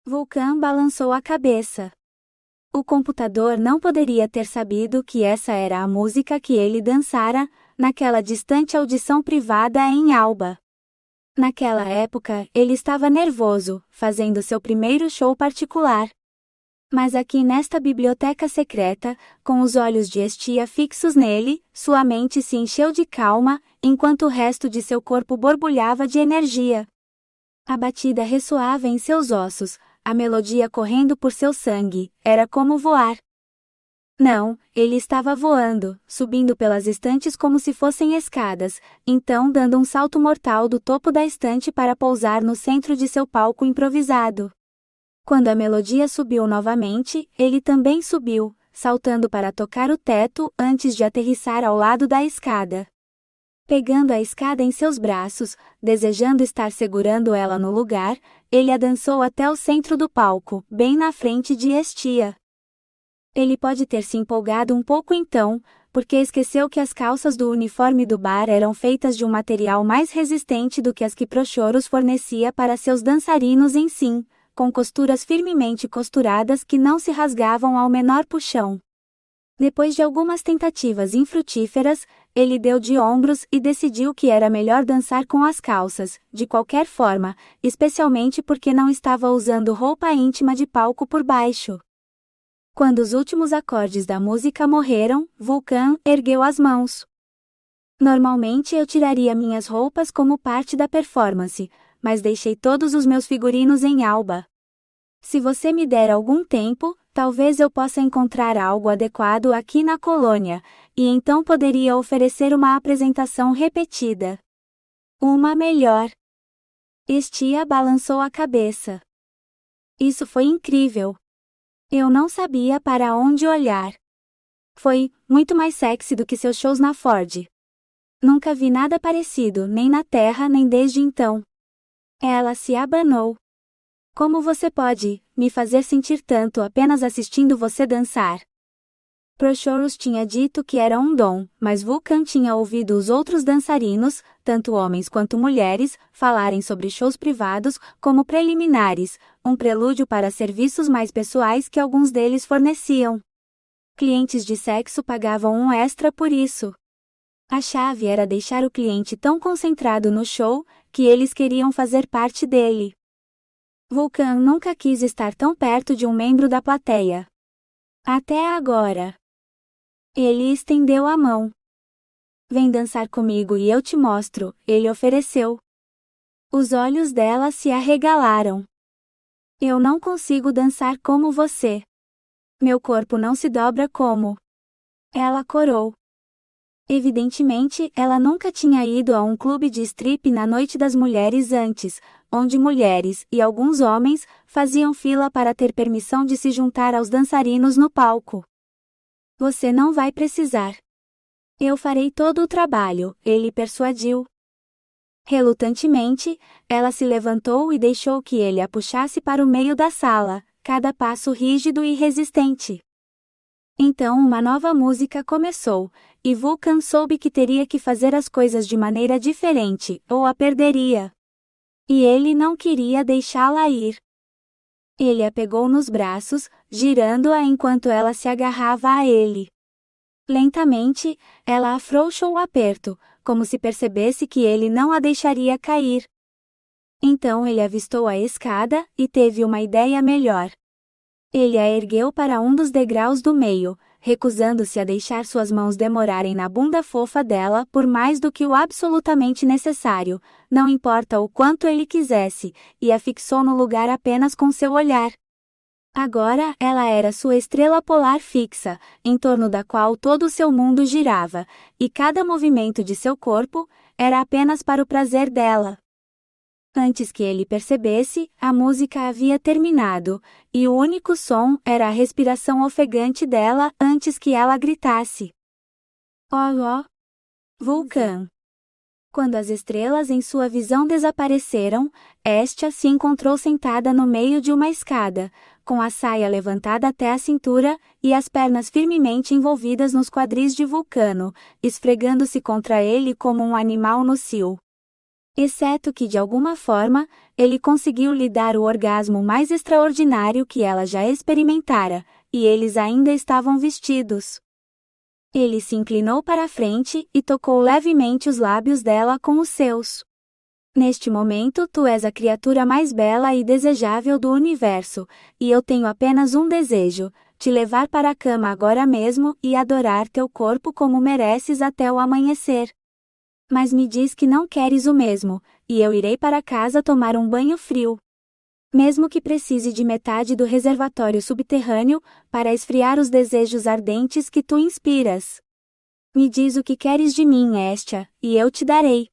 Vulcan balançou a cabeça. O computador não poderia ter sabido que essa era a música que ele dançara, naquela distante audição privada em Alba. Naquela época, ele estava nervoso, fazendo seu primeiro show particular. Mas aqui nesta biblioteca secreta, com os olhos de Estia fixos nele, sua mente se encheu de calma, enquanto o resto de seu corpo borbulhava de energia. A batida ressoava em seus ossos, a melodia correndo por seu sangue, era como voar. Não, ele estava voando, subindo pelas estantes como se fossem escadas, então dando um salto mortal do topo da estante para pousar no centro de seu palco improvisado. Quando a melodia subiu novamente, ele também subiu, saltando para tocar o teto antes de aterrissar ao lado da escada. Pegando a escada em seus braços, desejando estar segurando ela no lugar, ele a dançou até o centro do palco, bem na frente de Estia. Ele pode ter se empolgado um pouco então, porque esqueceu que as calças do uniforme do bar eram feitas de um material mais resistente do que as que Prochorus fornecia para seus dançarinos em si, com costuras firmemente costuradas que não se rasgavam ao menor puxão. Depois de algumas tentativas infrutíferas, ele deu de ombros e decidiu que era melhor dançar com as calças, de qualquer forma, especialmente porque não estava usando roupa íntima de palco por baixo. Quando os últimos acordes da música morreram, Vulcan ergueu as mãos. Normalmente eu tiraria minhas roupas como parte da performance, mas deixei todos os meus figurinos em Alba. Se você me der algum tempo, talvez eu possa encontrar algo adequado aqui na colônia, e então poderia oferecer uma apresentação repetida. Uma melhor. Estia balançou a cabeça. Isso foi incrível. Eu não sabia para onde olhar. Foi muito mais sexy do que seus shows na Ford. Nunca vi nada parecido, nem na Terra nem desde então. Ela se abanou. Como você pode me fazer sentir tanto apenas assistindo você dançar? Prochorus tinha dito que era um dom, mas Vulcan tinha ouvido os outros dançarinos, tanto homens quanto mulheres, falarem sobre shows privados como preliminares, um prelúdio para serviços mais pessoais que alguns deles forneciam. Clientes de sexo pagavam um extra por isso. A chave era deixar o cliente tão concentrado no show, que eles queriam fazer parte dele. Vulcan nunca quis estar tão perto de um membro da plateia. Até agora. Ele estendeu a mão. Vem dançar comigo e eu te mostro, ele ofereceu. Os olhos dela se arregalaram. Eu não consigo dançar como você. Meu corpo não se dobra como. Ela corou. Evidentemente, ela nunca tinha ido a um clube de strip na Noite das Mulheres antes, onde mulheres e alguns homens faziam fila para ter permissão de se juntar aos dançarinos no palco. Você não vai precisar. Eu farei todo o trabalho, ele persuadiu. Relutantemente, ela se levantou e deixou que ele a puxasse para o meio da sala, cada passo rígido e resistente. Então uma nova música começou, e Vulcan soube que teria que fazer as coisas de maneira diferente, ou a perderia. E ele não queria deixá-la ir. Ele a pegou nos braços, girando-a enquanto ela se agarrava a ele. Lentamente, ela afrouxou o aperto, como se percebesse que ele não a deixaria cair. Então ele avistou a escada, e teve uma ideia melhor. Ele a ergueu para um dos degraus do meio, recusando-se a deixar suas mãos demorarem na bunda fofa dela por mais do que o absolutamente necessário, não importa o quanto ele quisesse, e a fixou no lugar apenas com seu olhar. Agora ela era sua estrela polar fixa, em torno da qual todo o seu mundo girava, e cada movimento de seu corpo era apenas para o prazer dela. Antes que ele percebesse, a música havia terminado, e o único som era a respiração ofegante dela antes que ela gritasse. Oh, Vulcan! Quando as estrelas em sua visão desapareceram, Hestia se encontrou sentada no meio de uma escada, com a saia levantada até a cintura, e as pernas firmemente envolvidas nos quadris de Vulcano, esfregando-se contra ele como um animal no cio. Exceto que de alguma forma, ele conseguiu lhe dar o orgasmo mais extraordinário que ela já experimentara, e eles ainda estavam vestidos. Ele se inclinou para a frente e tocou levemente os lábios dela com os seus. Neste momento tu és a criatura mais bela e desejável do universo, e eu tenho apenas um desejo, te levar para a cama agora mesmo e adorar teu corpo como mereces até o amanhecer. Mas me diz que não queres o mesmo, e eu irei para casa tomar um banho frio. Mesmo que precise de metade do reservatório subterrâneo, para esfriar os desejos ardentes que tu inspiras. Me diz o que queres de mim, Hestia, e eu te darei.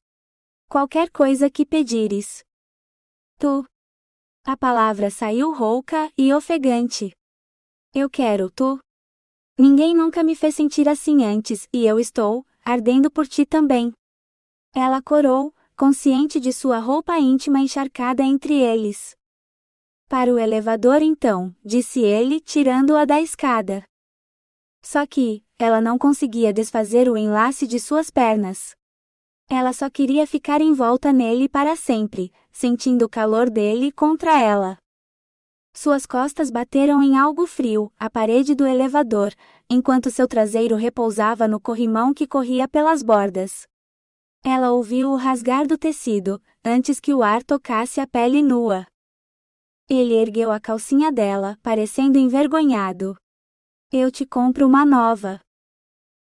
Qualquer coisa que pedires. Tu. A palavra saiu rouca e ofegante. Eu quero tu. Ninguém nunca me fez sentir assim antes, e eu estou, ardendo por ti também. Ela corou, consciente de sua roupa íntima encharcada entre eles. Para o elevador então, disse ele, tirando-a da escada. Só que, ela não conseguia desfazer o enlace de suas pernas. Ela só queria ficar envolta nele para sempre, sentindo o calor dele contra ela. Suas costas bateram em algo frio, a parede do elevador, enquanto seu traseiro repousava no corrimão que corria pelas bordas. Ela ouviu o rasgar do tecido, antes que o ar tocasse a pele nua. Ele ergueu a calcinha dela, parecendo envergonhado. Eu te compro uma nova.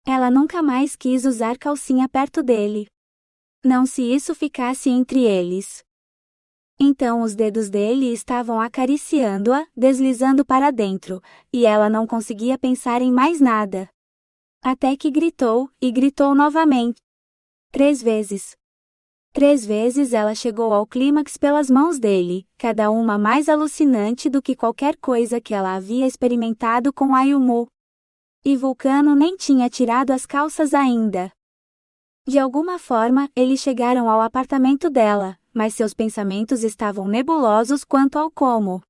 Ela nunca mais quis usar calcinha perto dele. Não se isso ficasse entre eles. Então os dedos dele estavam acariciando-a, deslizando para dentro, e ela não conseguia pensar em mais nada. Até que gritou, e gritou novamente. 3 vezes. 3 vezes ela chegou ao clímax pelas mãos dele, cada uma mais alucinante do que qualquer coisa que ela havia experimentado com Ayumu. E Vulcano nem tinha tirado as calças ainda. De alguma forma, eles chegaram ao apartamento dela, mas seus pensamentos estavam nebulosos quanto ao como.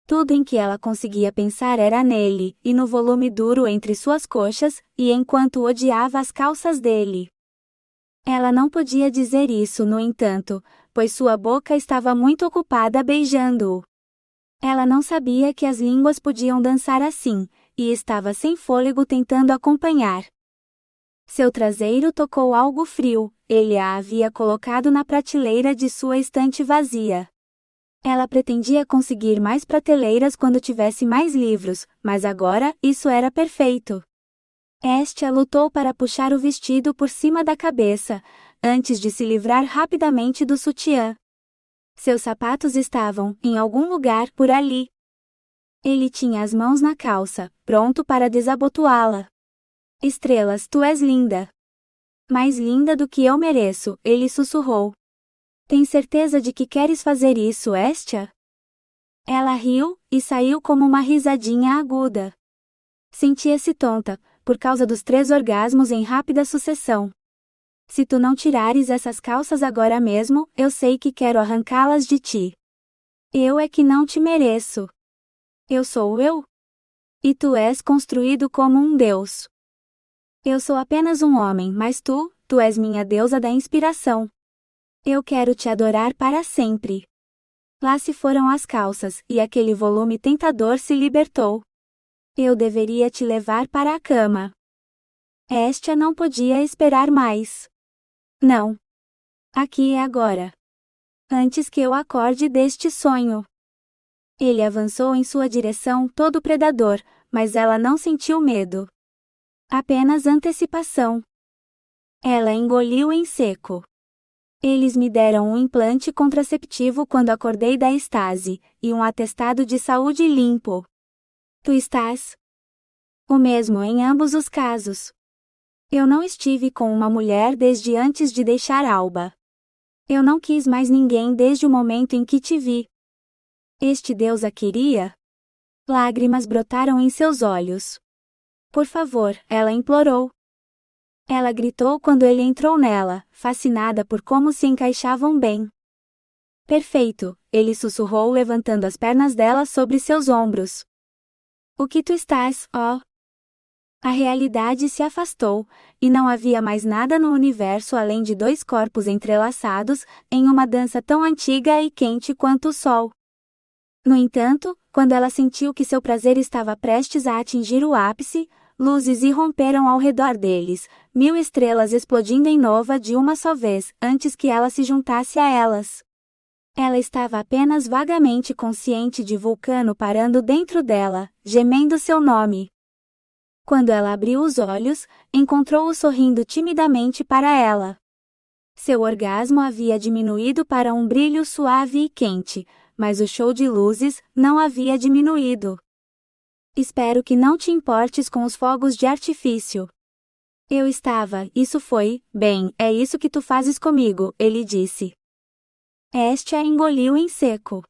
Tudo em que ela conseguia pensar era nele, e no volume duro entre suas coxas, e enquanto odiava as calças dele. Ela não podia dizer isso, no entanto, pois sua boca estava muito ocupada beijando-o. Ela não sabia que as línguas podiam dançar assim, e estava sem fôlego tentando acompanhar. Seu traseiro tocou algo frio, ele a havia colocado na prateleira de sua estante vazia. Ela pretendia conseguir mais prateleiras quando tivesse mais livros, mas agora isso era perfeito. Hestia lutou para puxar o vestido por cima da cabeça, antes de se livrar rapidamente do sutiã. Seus sapatos estavam, em algum lugar, por ali. Ele tinha as mãos na calça, pronto para desabotoá-la. Estrelas, tu és linda. Mais linda do que eu mereço, ele sussurrou. Tem certeza de que queres fazer isso, Hestia? Ela riu, e saiu como uma risadinha aguda. Sentia-se tonta, por causa dos 3 orgasmos em rápida sucessão. Se tu não tirares essas calças agora mesmo, eu sei que quero arrancá-las de ti. Eu é que não te mereço. Eu sou eu? E tu és construído como um deus. Eu sou apenas um homem, mas tu és minha deusa da inspiração. Eu quero te adorar para sempre. Lá se foram as calças, e aquele volume tentador se libertou. Eu deveria te levar para a cama. Estia não podia esperar mais. Não. Aqui é agora. Antes que eu acorde deste sonho. Ele avançou em sua direção todo predador, mas ela não sentiu medo. Apenas antecipação. Ela engoliu em seco. Eles me deram um implante contraceptivo quando acordei da estase, e um atestado de saúde limpo. Tu estás? O mesmo em ambos os casos. Eu não estive com uma mulher desde antes de deixar Alba. Eu não quis mais ninguém desde o momento em que te vi. Este Deus a queria? Lágrimas brotaram em seus olhos. Por favor, ela implorou. Ela gritou quando ele entrou nela, fascinada por como se encaixavam bem. Perfeito, ele sussurrou levantando as pernas dela sobre seus ombros. O que tu estás, ó? A realidade se afastou, e não havia mais nada no universo além de dois corpos entrelaçados, em uma dança tão antiga e quente quanto o sol. No entanto, quando ela sentiu que seu prazer estava prestes a atingir o ápice, luzes irromperam ao redor deles, 1000 estrelas explodindo em nova de uma só vez, antes que ela se juntasse a elas. Ela estava apenas vagamente consciente de Vulcano parando dentro dela, gemendo seu nome. Quando ela abriu os olhos, encontrou-o sorrindo timidamente para ela. Seu orgasmo havia diminuído para um brilho suave e quente, mas o show de luzes não havia diminuído. Espero que não te importes com os fogos de artifício. Eu estava, isso foi, bem, é isso que tu fazes comigo, ele disse. Estia engoliu em seco.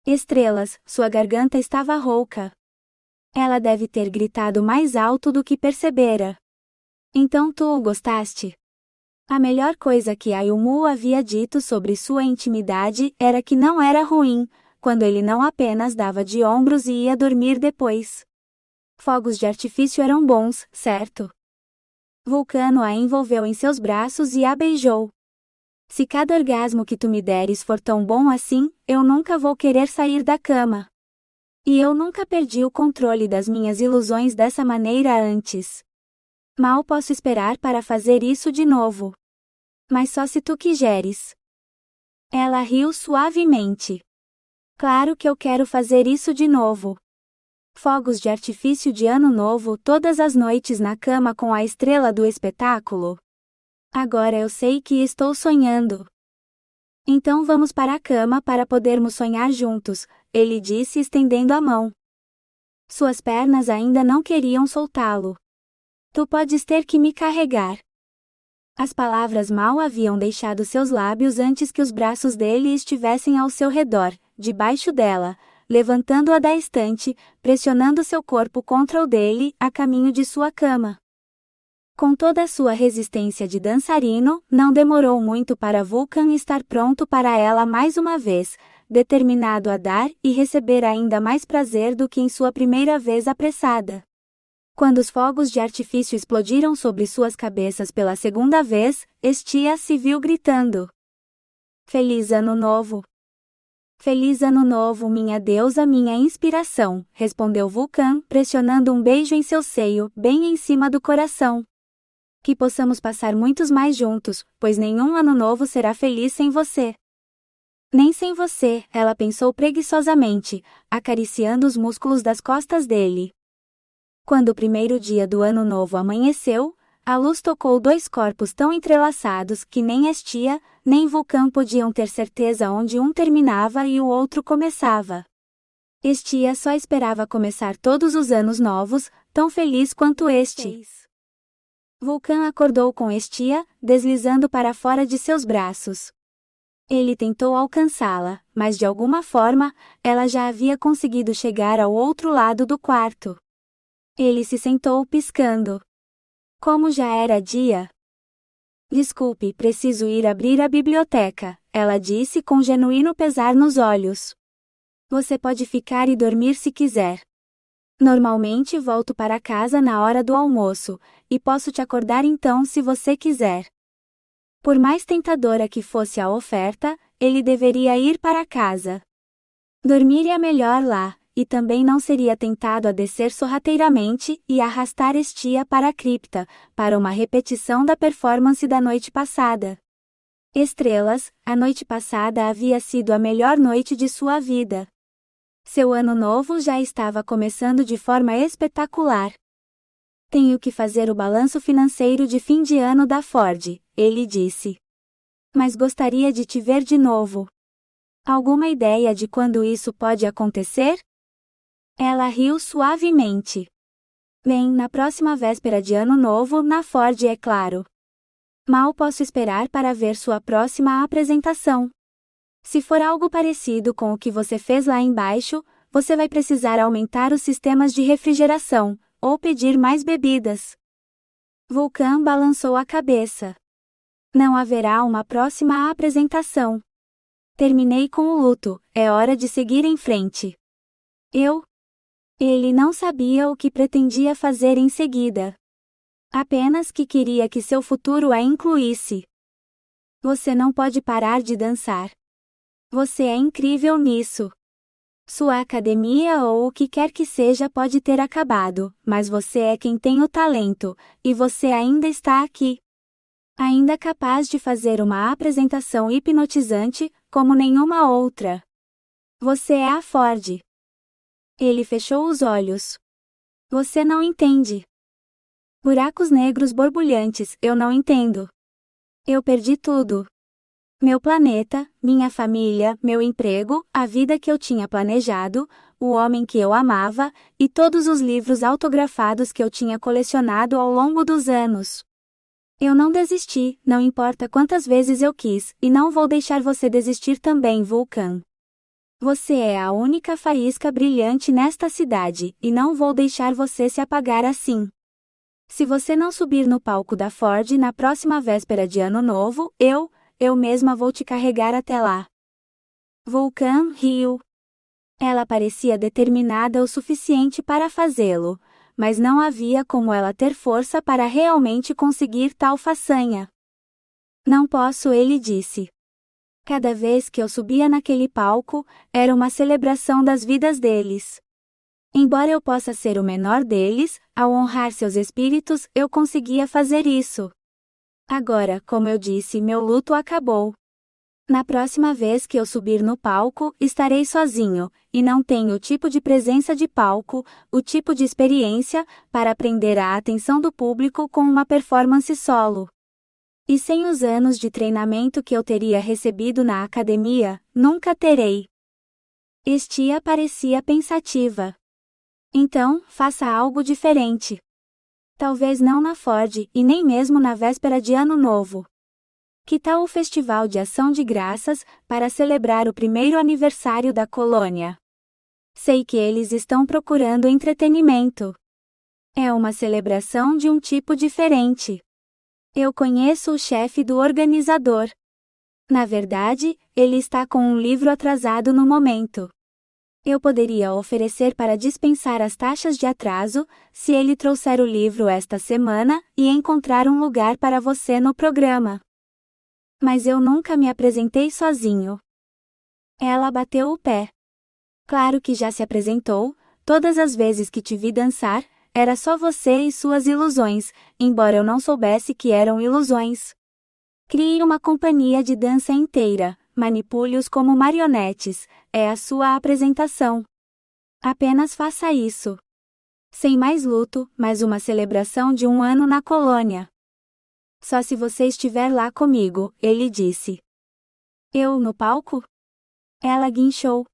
Estrelas, sua garganta estava rouca. Ela deve ter gritado mais alto do que percebera. Então tu o gostaste? A melhor coisa que Ayumu havia dito sobre sua intimidade era que não era ruim, quando ele não apenas dava de ombros e ia dormir depois. Fogos de artifício eram bons, certo? Vulcano a envolveu em seus braços e a beijou. Se cada orgasmo que tu me deres for tão bom assim, eu nunca vou querer sair da cama. E eu nunca perdi o controle das minhas ilusões dessa maneira antes. Mal posso esperar para fazer isso de novo. Mas só se tu quiseres. Ela riu suavemente. Claro que eu quero fazer isso de novo. Fogos de artifício de ano novo todas as noites na cama com a estrela do espetáculo. Agora eu sei que estou sonhando. Então vamos para a cama para podermos sonhar juntos, ele disse estendendo a mão. Suas pernas ainda não queriam soltá-lo. Tu podes ter que me carregar. As palavras mal haviam deixado seus lábios antes que os braços dele estivessem ao seu redor, debaixo dela, levantando-a da estante, pressionando seu corpo contra o dele, a caminho de sua cama. Com toda a sua resistência de dançarino, não demorou muito para Vulcan estar pronto para ela mais uma vez, determinado a dar e receber ainda mais prazer do que em sua primeira vez apressada. Quando os fogos de artifício explodiram sobre suas cabeças pela segunda vez, Estia se viu gritando. Feliz Ano Novo! Feliz Ano Novo, minha deusa, minha inspiração, respondeu Vulcan, pressionando um beijo em seu seio, bem em cima do coração. Que possamos passar muitos mais juntos, pois nenhum ano novo será feliz sem você. Nem sem você, ela pensou preguiçosamente, acariciando os músculos das costas dele. Quando o primeiro dia do ano novo amanheceu, a luz tocou dois corpos tão entrelaçados que nem Estia, nem Vulcan podiam ter certeza onde um terminava e o outro começava. Estia só esperava começar todos os anos novos, tão feliz quanto este. Vulcan acordou com Estia, deslizando para fora de seus braços. Ele tentou alcançá-la, mas de alguma forma, ela já havia conseguido chegar ao outro lado do quarto. Ele se sentou piscando. Como já era dia? Desculpe, preciso ir abrir a biblioteca, ela disse com genuíno pesar nos olhos. Você pode ficar e dormir se quiser. Normalmente volto para casa na hora do almoço, e posso te acordar então se você quiser. Por mais tentadora que fosse a oferta, ele deveria ir para casa. Dormir é melhor lá, e também não seria tentado a descer sorrateiramente e arrastar Estia para a cripta, para uma repetição da performance da noite passada. Estrelas, a noite passada havia sido a melhor noite de sua vida. Seu ano novo já estava começando de forma espetacular. Tenho que fazer o balanço financeiro de fim de ano da Ford, ele disse. Mas gostaria de te ver de novo. Alguma ideia de quando isso pode acontecer? Ela riu suavemente. Bem, na próxima véspera de ano novo, na Ford, é claro. Mal posso esperar para ver sua próxima apresentação. Se for algo parecido com o que você fez lá embaixo, você vai precisar aumentar os sistemas de refrigeração, ou pedir mais bebidas. Vulcan balançou a cabeça. Não haverá uma próxima apresentação. Terminei com o luto, é hora de seguir em frente. Ele não sabia o que pretendia fazer em seguida. Apenas que queria que seu futuro a incluísse. Você não pode parar de dançar. Você é incrível nisso. Sua academia ou o que quer que seja pode ter acabado, mas você é quem tem o talento, e você ainda está aqui. Ainda capaz de fazer uma apresentação hipnotizante, como nenhuma outra. Você é a Ford. Ele fechou os olhos. Você não entende. Buracos negros borbulhantes, eu não entendo. Eu perdi tudo. Meu planeta, minha família, meu emprego, a vida que eu tinha planejado, o homem que eu amava, e todos os livros autografados que eu tinha colecionado ao longo dos anos. Eu não desisti, não importa quantas vezes eu quis, e não vou deixar você desistir também, Vulcan. Você é a única faísca brilhante nesta cidade, e não vou deixar você se apagar assim. Se você não subir no palco da Ford na próxima véspera de Ano Novo, eu mesma vou te carregar até lá. Vulcan riu. Ela parecia determinada o suficiente para fazê-lo, mas não havia como ela ter força para realmente conseguir tal façanha. Não posso, ele disse. Cada vez que eu subia naquele palco, era uma celebração das vidas deles. Embora eu possa ser o menor deles, ao honrar seus espíritos, eu conseguia fazer isso. Agora, como eu disse, meu luto acabou. Na próxima vez que eu subir no palco, estarei sozinho, e não tenho o tipo de presença de palco, o tipo de experiência, para prender a atenção do público com uma performance solo. E sem os anos de treinamento que eu teria recebido na academia, nunca terei. Estia parecia pensativa. Então, faça algo diferente. Talvez não na Ford, e nem mesmo na véspera de Ano Novo. Que tal o Festival de Ação de Graças, para celebrar o primeiro aniversário da colônia? Sei que eles estão procurando entretenimento. É uma celebração de um tipo diferente. Eu conheço o chefe do organizador. Na verdade, ele está com um livro atrasado no momento. Eu poderia oferecer para dispensar as taxas de atraso, se ele trouxer o livro esta semana, e encontrar um lugar para você no programa. Mas eu nunca me apresentei sozinho. Ela bateu o pé. Claro que já se apresentou, todas as vezes que te vi dançar, era só você e suas ilusões, embora eu não soubesse que eram ilusões. Crie uma companhia de dança inteira, manipule-os como marionetes, é a sua apresentação. Apenas faça isso. Sem mais luto, mas uma celebração de um ano na colônia. Só se você estiver lá comigo, ele disse. Eu no palco? Ela guinchou.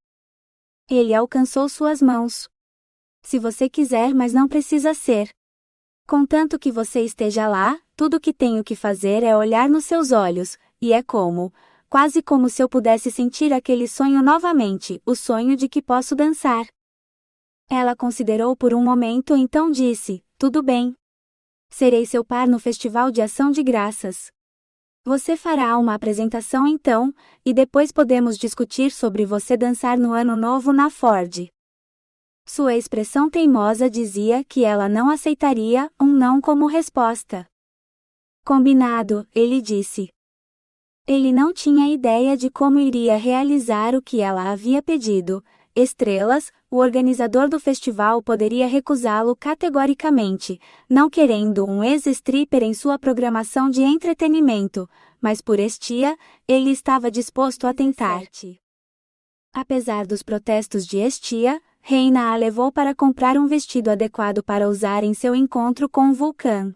Ele alcançou suas mãos. Se você quiser, mas não precisa ser. Contanto que você esteja lá, tudo que tenho que fazer é olhar nos seus olhos, e é quase como se eu pudesse sentir aquele sonho novamente, o sonho de que posso dançar. Ela considerou por um momento, então disse, tudo bem. Serei seu par no Festival de Ação de Graças. Você fará uma apresentação então, e depois podemos discutir sobre você dançar no Ano Novo na Ford. Sua expressão teimosa dizia que ela não aceitaria um não como resposta. Combinado, ele disse. Ele não tinha ideia de como iria realizar o que ela havia pedido, estrelas, o organizador do festival poderia recusá-lo categoricamente, não querendo um ex-stripper em sua programação de entretenimento, mas por Estia, ele estava disposto a tentar. Apesar dos protestos de Estia, Reina a levou para comprar um vestido adequado para usar em seu encontro com o Vulcan.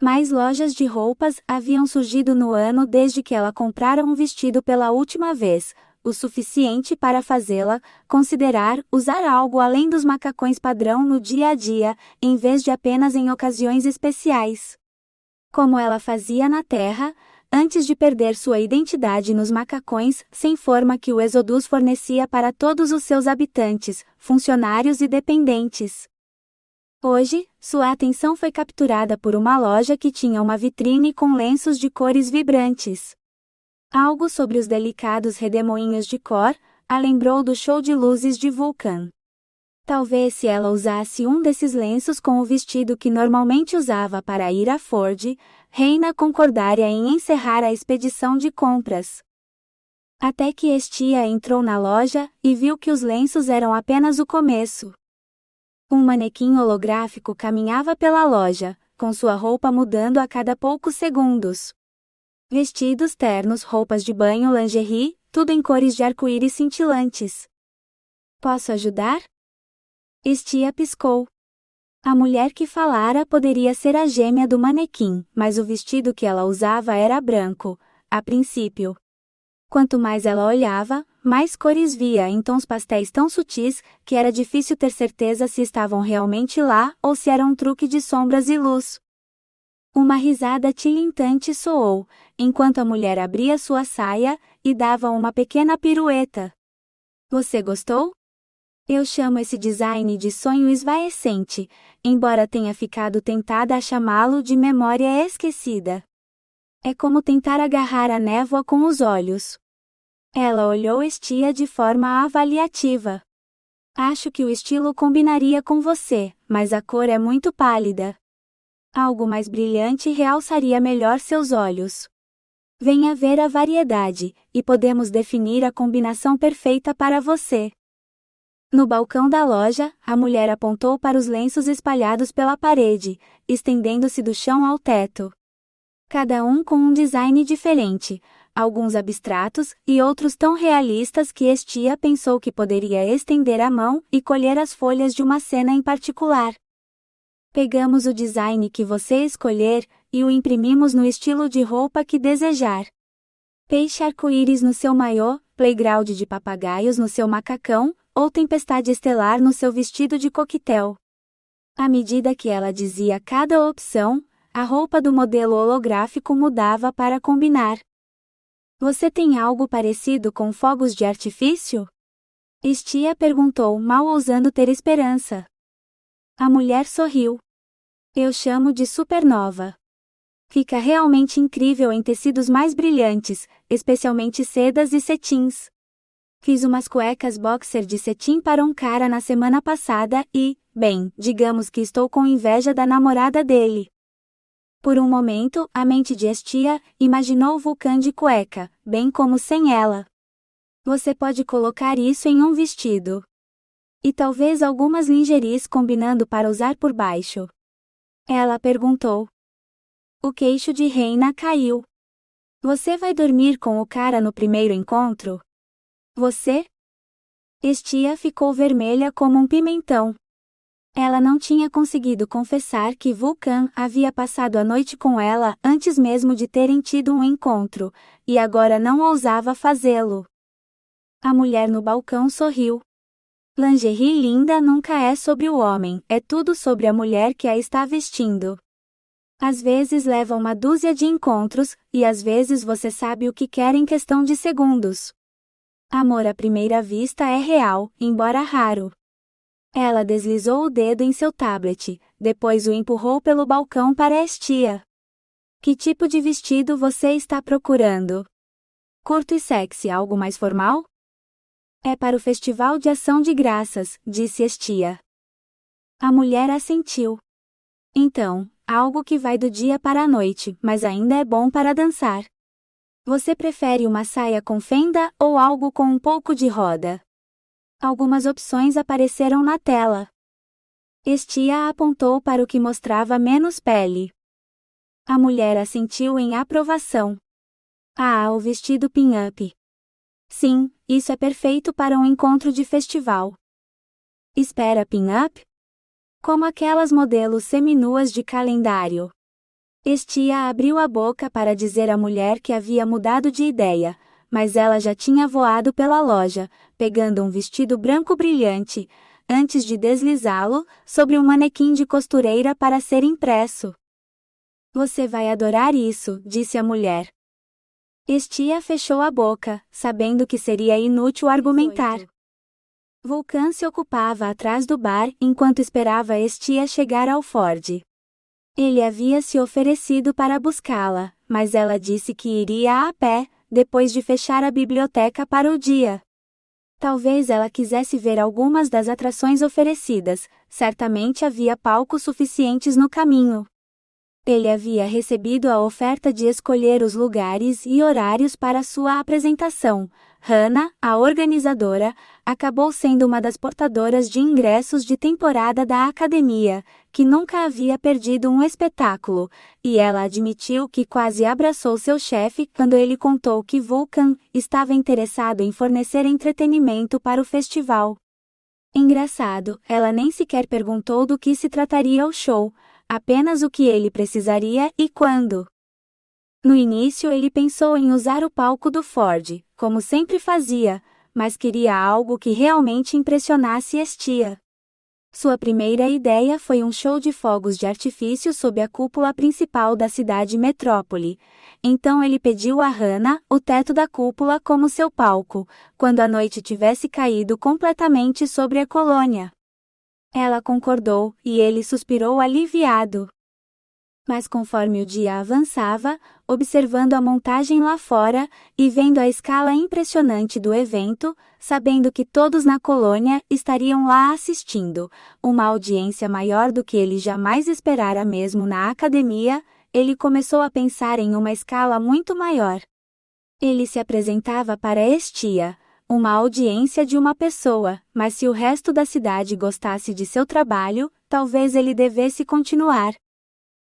Mais lojas de roupas haviam surgido no ano desde que ela comprara um vestido pela última vez, o suficiente para fazê-la considerar usar algo além dos macacões padrão no dia a dia, em vez de apenas em ocasiões especiais. Como ela fazia na Terra, antes de perder sua identidade nos macacões sem forma que o Exodus fornecia para todos os seus habitantes, funcionários e dependentes. Hoje, sua atenção foi capturada por uma loja que tinha uma vitrine com lenços de cores vibrantes. Algo sobre os delicados redemoinhos de cor a lembrou do show de luzes de Vulcan. Talvez se ela usasse um desses lenços com o vestido que normalmente usava para ir a Ford, Reina concordaria em encerrar a expedição de compras. Até que Estia entrou na loja e viu que os lenços eram apenas o começo. Um manequim holográfico caminhava pela loja, com sua roupa mudando a cada poucos segundos. Vestidos ternos, roupas de banho, lingerie, tudo em cores de arco-íris cintilantes. Posso ajudar? Estia piscou. A mulher que falara poderia ser a gêmea do manequim, mas o vestido que ela usava era branco, a princípio. Quanto mais ela olhava, mais cores via em tons pastéis tão sutis que era difícil ter certeza se estavam realmente lá ou se era um truque de sombras e luz. Uma risada tilintante soou, enquanto a mulher abria sua saia e dava uma pequena pirueta. Você gostou? Eu chamo esse design de sonho esvaecente, embora tenha ficado tentada a chamá-lo de memória esquecida. É como tentar agarrar a névoa com os olhos. Ela olhou Estia de forma avaliativa. Acho que o estilo combinaria com você, mas a cor é muito pálida. Algo mais brilhante realçaria melhor seus olhos. Venha ver a variedade, e podemos definir a combinação perfeita para você. No balcão da loja, a mulher apontou para os lenços espalhados pela parede, estendendo-se do chão ao teto. Cada um com um design diferente, alguns abstratos e outros tão realistas que Estia pensou que poderia estender a mão e colher as folhas de uma cena em particular. Pegamos o design que você escolher e o imprimimos no estilo de roupa que desejar. Peixe arco-íris no seu maiô, playground de papagaios no seu macacão, ou tempestade estelar no seu vestido de coquetel. À medida que ela dizia cada opção, a roupa do modelo holográfico mudava para combinar. Você tem algo parecido com fogos de artifício? Estia perguntou, mal ousando ter esperança. A mulher sorriu. Eu chamo de supernova. Fica realmente incrível em tecidos mais brilhantes, especialmente sedas e cetins. Fiz umas cuecas boxer de cetim para um cara na semana passada e, bem, digamos que estou com inveja da namorada dele. Por um momento, a mente de Estia imaginou o Vulcan de cueca, bem como sem ela. Você pode colocar isso em um vestido. E talvez algumas lingeries combinando para usar por baixo. Ela perguntou. O queixo de Reina caiu. Você vai dormir com o cara no primeiro encontro? Você? Estia ficou vermelha como um pimentão. Ela não tinha conseguido confessar que Vulcan havia passado a noite com ela antes mesmo de terem tido um encontro, e agora não ousava fazê-lo. A mulher no balcão sorriu. Lingerie linda nunca é sobre o homem, é tudo sobre a mulher que a está vestindo. Às vezes leva uma dúzia de encontros, e às vezes você sabe o que quer em questão de segundos. Amor à primeira vista é real, embora raro. Ela deslizou o dedo em seu tablet, depois o empurrou pelo balcão para Estia. Que tipo de vestido você está procurando? Curto e sexy, algo mais formal? É para o Festival de Ação de Graças, disse Estia. A mulher assentiu. Então, algo que vai do dia para a noite, mas ainda é bom para dançar. Você prefere uma saia com fenda ou algo com um pouco de roda? Algumas opções apareceram na tela. Estia apontou para o que mostrava menos pele. A mulher assentiu em aprovação. Ah, o vestido pin-up. Sim, isso é perfeito para um encontro de festival. Espera, pin-up? Como aquelas modelos seminuas de calendário. Estia abriu a boca para dizer à mulher que havia mudado de ideia, mas ela já tinha voado pela loja, pegando um vestido branco brilhante, antes de deslizá-lo sobre um manequim de costureira para ser impresso. Você vai adorar isso, disse a mulher. Estia fechou a boca, sabendo que seria inútil argumentar. Vulcan se ocupava atrás do bar enquanto esperava Estia chegar ao Ford. Ele havia se oferecido para buscá-la, mas ela disse que iria a pé, depois de fechar a biblioteca para o dia. Talvez ela quisesse ver algumas das atrações oferecidas, certamente havia palcos suficientes no caminho. Ele havia recebido a oferta de escolher os lugares e horários para sua apresentação. Hannah, a organizadora, acabou sendo uma das portadoras de ingressos de temporada da academia, que nunca havia perdido um espetáculo, e ela admitiu que quase abraçou seu chefe quando ele contou que Vulcan estava interessado em fornecer entretenimento para o festival. Engraçado, ela nem sequer perguntou do que se trataria o show, apenas o que ele precisaria e quando. No início ele pensou em usar o palco do Ford, como sempre fazia, mas queria algo que realmente impressionasse Estia. Sua primeira ideia foi um show de fogos de artifício sob a cúpula principal da cidade metrópole. Então ele pediu a Hannah o teto da cúpula como seu palco, quando a noite tivesse caído completamente sobre a colônia. Ela concordou, e ele suspirou aliviado. Mas conforme o dia avançava, observando a montagem lá fora, e vendo a escala impressionante do evento, sabendo que todos na colônia estariam lá assistindo, uma audiência maior do que ele jamais esperara mesmo na academia, ele começou a pensar em uma escala muito maior. Ele se apresentava para Estia, uma audiência de uma pessoa, mas se o resto da cidade gostasse de seu trabalho, talvez ele devesse continuar.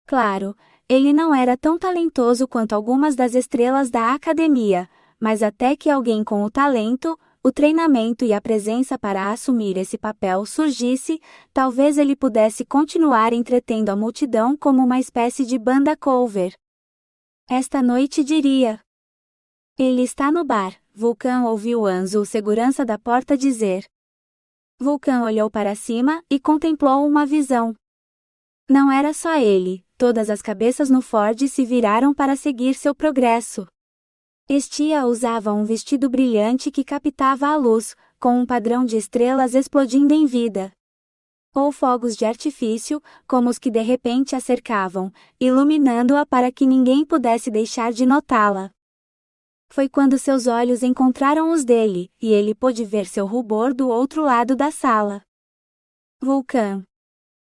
Claro, ele não era tão talentoso quanto algumas das estrelas da academia, mas até que alguém com o talento, o treinamento e a presença para assumir esse papel surgisse, talvez ele pudesse continuar entretendo a multidão como uma espécie de banda cover. Esta noite diria. Ele está no bar, Vulcan ouviu Anzo, o segurança da porta, dizer. Vulcan olhou para cima e contemplou uma visão. Não era só ele, todas as cabeças no Ford se viraram para seguir seu progresso. Estia usava um vestido brilhante que captava a luz, com um padrão de estrelas explodindo em vida. Ou fogos de artifício, como os que de repente a cercavam, iluminando-a para que ninguém pudesse deixar de notá-la. Foi quando seus olhos encontraram os dele, e ele pôde ver seu rubor do outro lado da sala. Vulcan.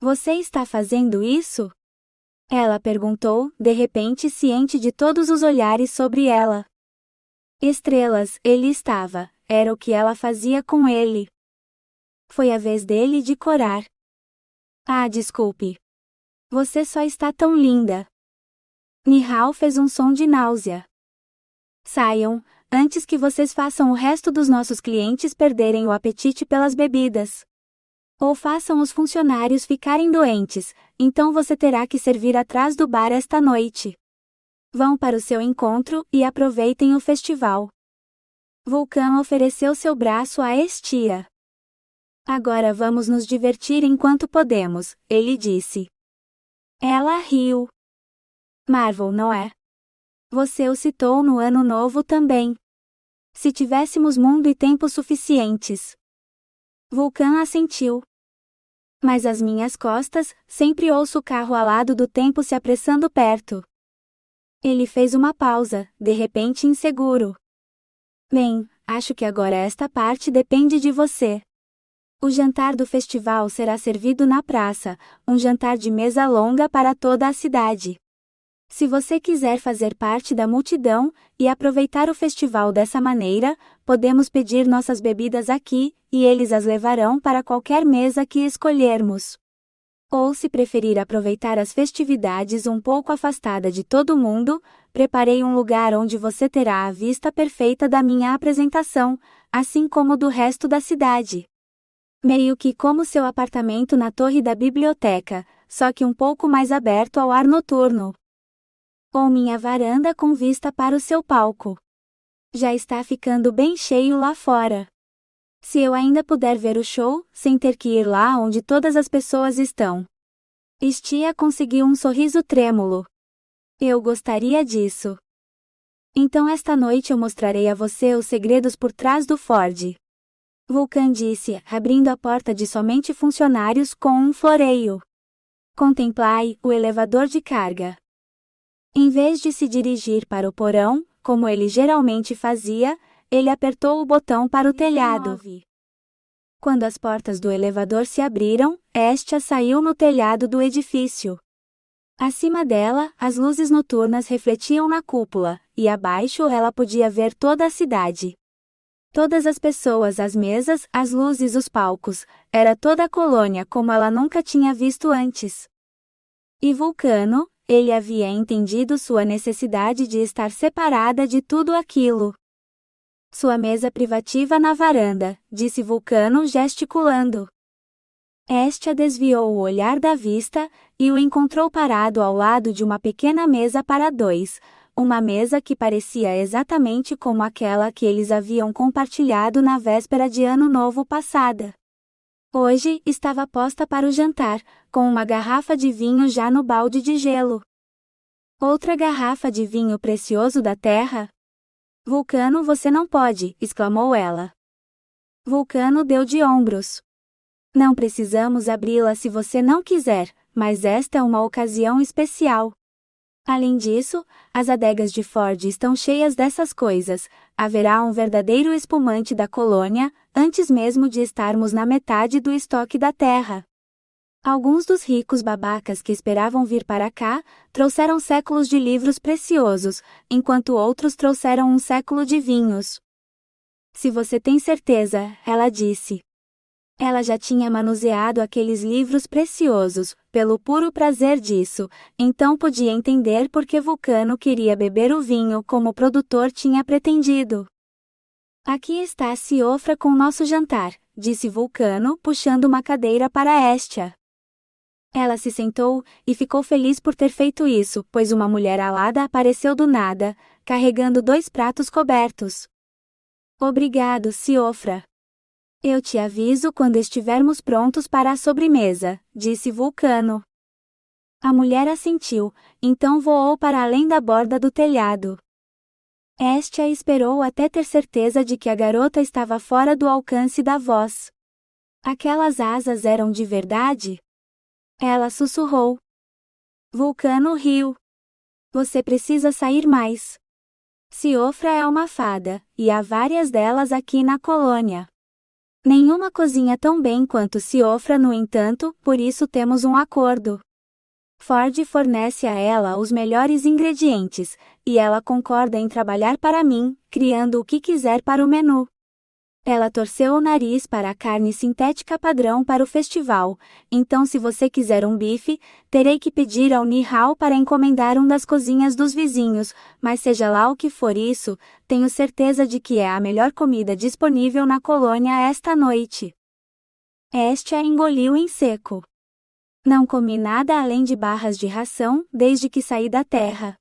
Você está fazendo isso? Ela perguntou, de repente ciente de todos os olhares sobre ela. Estrelas, ele estava, era o que ela fazia com ele. Foi a vez dele de corar. Ah, desculpe. Você só está tão linda. Nihal fez um som de náusea. Saiam, antes que vocês façam o resto dos nossos clientes perderem o apetite pelas bebidas. Ou façam os funcionários ficarem doentes, então você terá que servir atrás do bar esta noite. Vão para o seu encontro e aproveitem o festival. Vulcan ofereceu seu braço a Estia. Agora vamos nos divertir enquanto podemos, ele disse. Ela riu. Marvel, não é? Você o citou no Ano Novo também. Se tivéssemos mundo e tempo suficientes. Vulcan assentiu. Mas às minhas costas, sempre ouço o carro alado do tempo se apressando perto. Ele fez uma pausa, de repente inseguro. Bem, acho que agora esta parte depende de você. O jantar do festival será servido na praça, um jantar de mesa longa para toda a cidade. Se você quiser fazer parte da multidão e aproveitar o festival dessa maneira, podemos pedir nossas bebidas aqui, e eles as levarão para qualquer mesa que escolhermos. Ou se preferir aproveitar as festividades um pouco afastada de todo mundo, preparei um lugar onde você terá a vista perfeita da minha apresentação, assim como do resto da cidade. Meio que como seu apartamento na torre da biblioteca, só que um pouco mais aberto ao ar noturno. Ou minha varanda com vista para o seu palco. Já está ficando bem cheio lá fora. Se eu ainda puder ver o show, sem ter que ir lá onde todas as pessoas estão. Estia conseguiu um sorriso trêmulo. Eu gostaria disso. Então esta noite eu mostrarei a você os segredos por trás do Ford. Vulcan disse, abrindo a porta de somente funcionários com um floreio. Contemplai o elevador de carga. Em vez de se dirigir para o porão, como ele geralmente fazia, ele apertou o botão para o telhado. Quando as portas do elevador se abriram, Estia saiu no telhado do edifício. Acima dela, as luzes noturnas refletiam na cúpula, e abaixo ela podia ver toda a cidade. Todas as pessoas, as mesas, as luzes, os palcos, era toda a colônia como ela nunca tinha visto antes. E Vulcano, ele havia entendido sua necessidade de estar separada de tudo aquilo. Sua mesa privativa na varanda, disse Vulcano gesticulando. Estia desviou o olhar da vista, e o encontrou parado ao lado de uma pequena mesa para dois, uma mesa que parecia exatamente como aquela que eles haviam compartilhado na véspera de Ano Novo passada. Hoje, estava posta para o jantar, com uma garrafa de vinho já no balde de gelo. Outra garrafa de vinho precioso da terra? Vulcano, você não pode, exclamou ela. Vulcano deu de ombros. Não precisamos abri-la se você não quiser, mas esta é uma ocasião especial. Além disso, as adegas de Ford estão cheias dessas coisas, haverá um verdadeiro espumante da colônia, antes mesmo de estarmos na metade do estoque da terra. Alguns dos ricos babacas que esperavam vir para cá, trouxeram séculos de livros preciosos, enquanto outros trouxeram um século de vinhos. Se você tem certeza, ela disse. Ela já tinha manuseado aqueles livros preciosos, pelo puro prazer disso, então podia entender por que Vulcano queria beber o vinho como o produtor tinha pretendido. Aqui está a Siofra com nosso jantar, disse Vulcano, puxando uma cadeira para Estia. Ela se sentou, e ficou feliz por ter feito isso, pois uma mulher alada apareceu do nada, carregando 2 pratos cobertos. Obrigado, Siofra. Eu te aviso quando estivermos prontos para a sobremesa, disse Vulcano. A mulher assentiu, então voou para além da borda do telhado. Estia esperou até ter certeza de que a garota estava fora do alcance da voz. Aquelas asas eram de verdade? Ela sussurrou. Vulcano riu. Você precisa sair mais. Siofra é uma fada, e há várias delas aqui na colônia. Nenhuma cozinha tão bem quanto Siofra, no entanto, por isso temos um acordo. Ford fornece a ela os melhores ingredientes, e ela concorda em trabalhar para mim, criando o que quiser para o menu. Ela torceu o nariz para a carne sintética padrão para o festival, então se você quiser um bife, terei que pedir ao Nihal para encomendar um das cozinhas dos vizinhos, mas seja lá o que for isso, tenho certeza de que é a melhor comida disponível na colônia esta noite. Estia engoliu em seco. Não comi nada além de barras de ração, desde que saí da terra.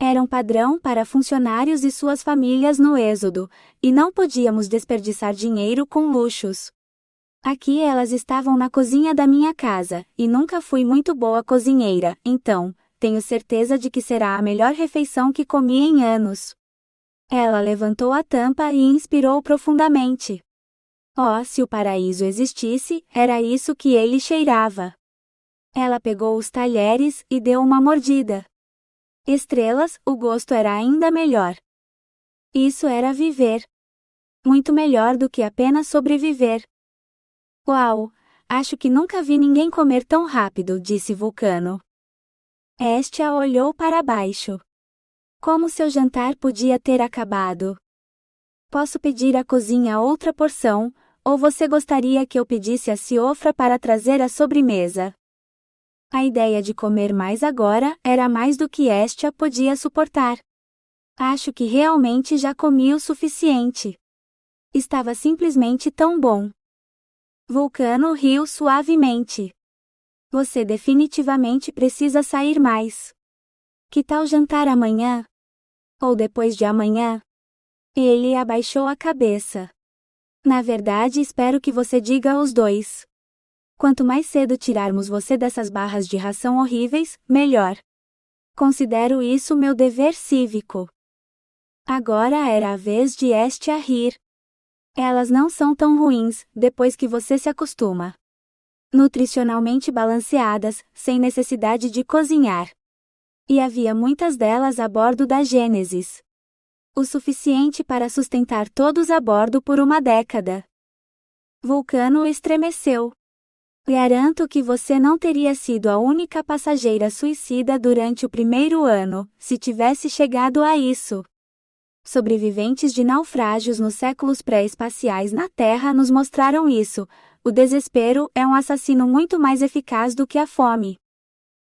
Era um padrão para funcionários e suas famílias no Êxodo, e não podíamos desperdiçar dinheiro com luxos. Aqui elas estavam na cozinha da minha casa, e nunca fui muito boa cozinheira, então, tenho certeza de que será a melhor refeição que comi em anos. Ela levantou a tampa e inspirou profundamente. Oh, se o paraíso existisse, era isso que ele cheirava. Ela pegou os talheres e deu uma mordida. Estrelas, o gosto era ainda melhor. Isso era viver. Muito melhor do que apenas sobreviver. Uau! Acho que nunca vi ninguém comer tão rápido, disse Vulcano. Estia olhou para baixo. Como seu jantar podia ter acabado? Posso pedir à cozinha outra porção, ou você gostaria que eu pedisse a Siofra para trazer a sobremesa? A ideia de comer mais agora era mais do que Estia podia suportar. Acho que realmente já comi o suficiente. Estava simplesmente tão bom. Vulcano riu suavemente. Você definitivamente precisa sair mais. Que tal jantar amanhã? Ou depois de amanhã? Ele abaixou a cabeça. Na verdade, espero que você diga os dois. Quanto mais cedo tirarmos você dessas barras de ração horríveis, melhor. Considero isso meu dever cívico. Agora era a vez de Estia rir. Elas não são tão ruins, depois que você se acostuma. Nutricionalmente balanceadas, sem necessidade de cozinhar. E havia muitas delas a bordo da Gênesis. O suficiente para sustentar todos a bordo por uma década. Vulcano estremeceu. Garanto que você não teria sido a única passageira suicida durante o primeiro ano, se tivesse chegado a isso. Sobreviventes de naufrágios nos séculos pré-espaciais na Terra nos mostraram isso. O desespero é um assassino muito mais eficaz do que a fome.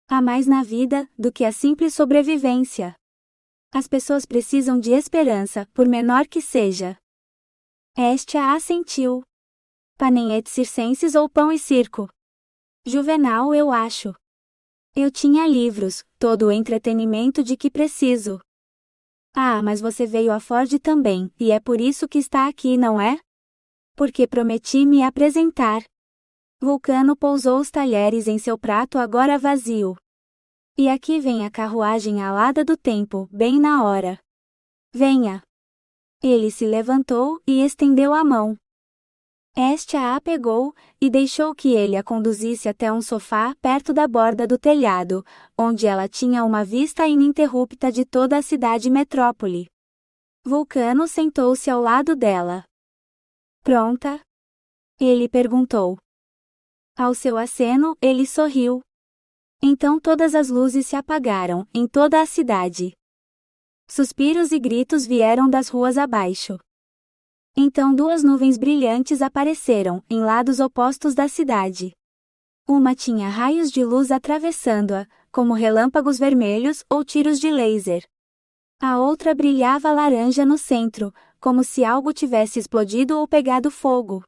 Há mais na vida do que a simples sobrevivência. As pessoas precisam de esperança, por menor que seja. Estia assentiu. Panem et circenses ou pão e circo? Juvenal, eu acho. Eu tinha livros, todo o entretenimento de que preciso. Ah, mas você veio a Ford também, e é por isso que está aqui, não é? Porque prometi me apresentar. Vulcano pousou os talheres em seu prato agora vazio. E aqui vem a carruagem alada do tempo, bem na hora. Venha. Ele se levantou e estendeu a mão. Estia a pegou, e deixou que ele a conduzisse até um sofá perto da borda do telhado, onde ela tinha uma vista ininterrupta de toda a cidade metrópole. Vulcano sentou-se ao lado dela. Pronta? Ele perguntou. Ao seu aceno, ele sorriu. Então todas as luzes se apagaram, em toda a cidade. Suspiros e gritos vieram das ruas abaixo. Então duas nuvens brilhantes apareceram, em lados opostos da cidade. Uma tinha raios de luz atravessando-a, como relâmpagos vermelhos ou tiros de laser. A outra brilhava laranja no centro, como se algo tivesse explodido ou pegado fogo.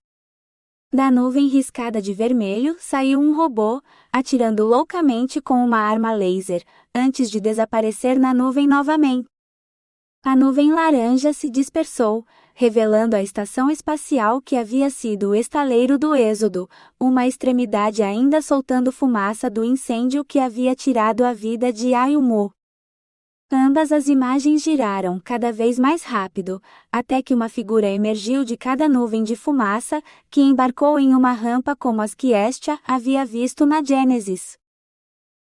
Da nuvem riscada de vermelho saiu um robô, atirando loucamente com uma arma laser, antes de desaparecer na nuvem novamente. A nuvem laranja se dispersou, revelando a estação espacial que havia sido o estaleiro do Êxodo, uma extremidade ainda soltando fumaça do incêndio que havia tirado a vida de Ayumu. Ambas as imagens giraram cada vez mais rápido, até que uma figura emergiu de cada nuvem de fumaça, que embarcou em uma rampa como as que Estia havia visto na Gênesis.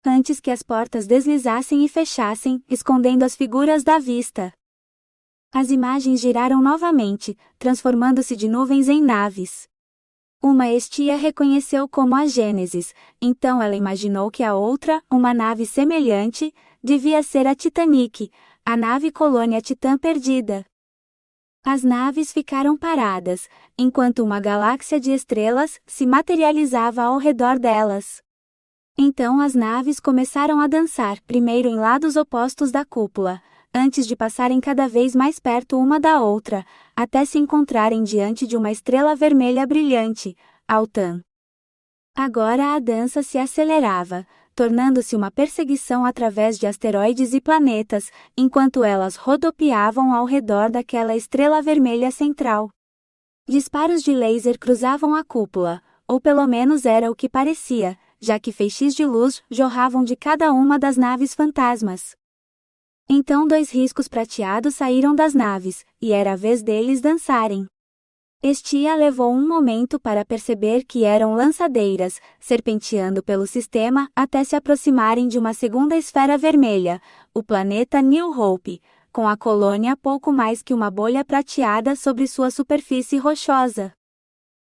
Antes que as portas deslizassem e fechassem, escondendo as figuras da vista. As imagens giraram novamente, transformando-se de nuvens em naves. Uma Estia reconheceu como a Gênesis, então ela imaginou que a outra, uma nave semelhante, devia ser a Titanic, a nave colônia Titã perdida. As naves ficaram paradas, enquanto uma galáxia de estrelas se materializava ao redor delas. Então as naves começaram a dançar, primeiro em lados opostos da cúpula, antes de passarem cada vez mais perto uma da outra, até se encontrarem diante de uma estrela vermelha brilhante, Altan. Agora a dança se acelerava, tornando-se uma perseguição através de asteroides e planetas, enquanto elas rodopiavam ao redor daquela estrela vermelha central. Disparos de laser cruzavam a cúpula, ou pelo menos era o que parecia, já que feixes de luz jorravam de cada uma das naves fantasmas. Então dois riscos prateados saíram das naves, e era a vez deles dançarem. Estia levou um momento para perceber que eram lançadeiras, serpenteando pelo sistema até se aproximarem de uma segunda esfera vermelha, o planeta New Hope, com a colônia pouco mais que uma bolha prateada sobre sua superfície rochosa.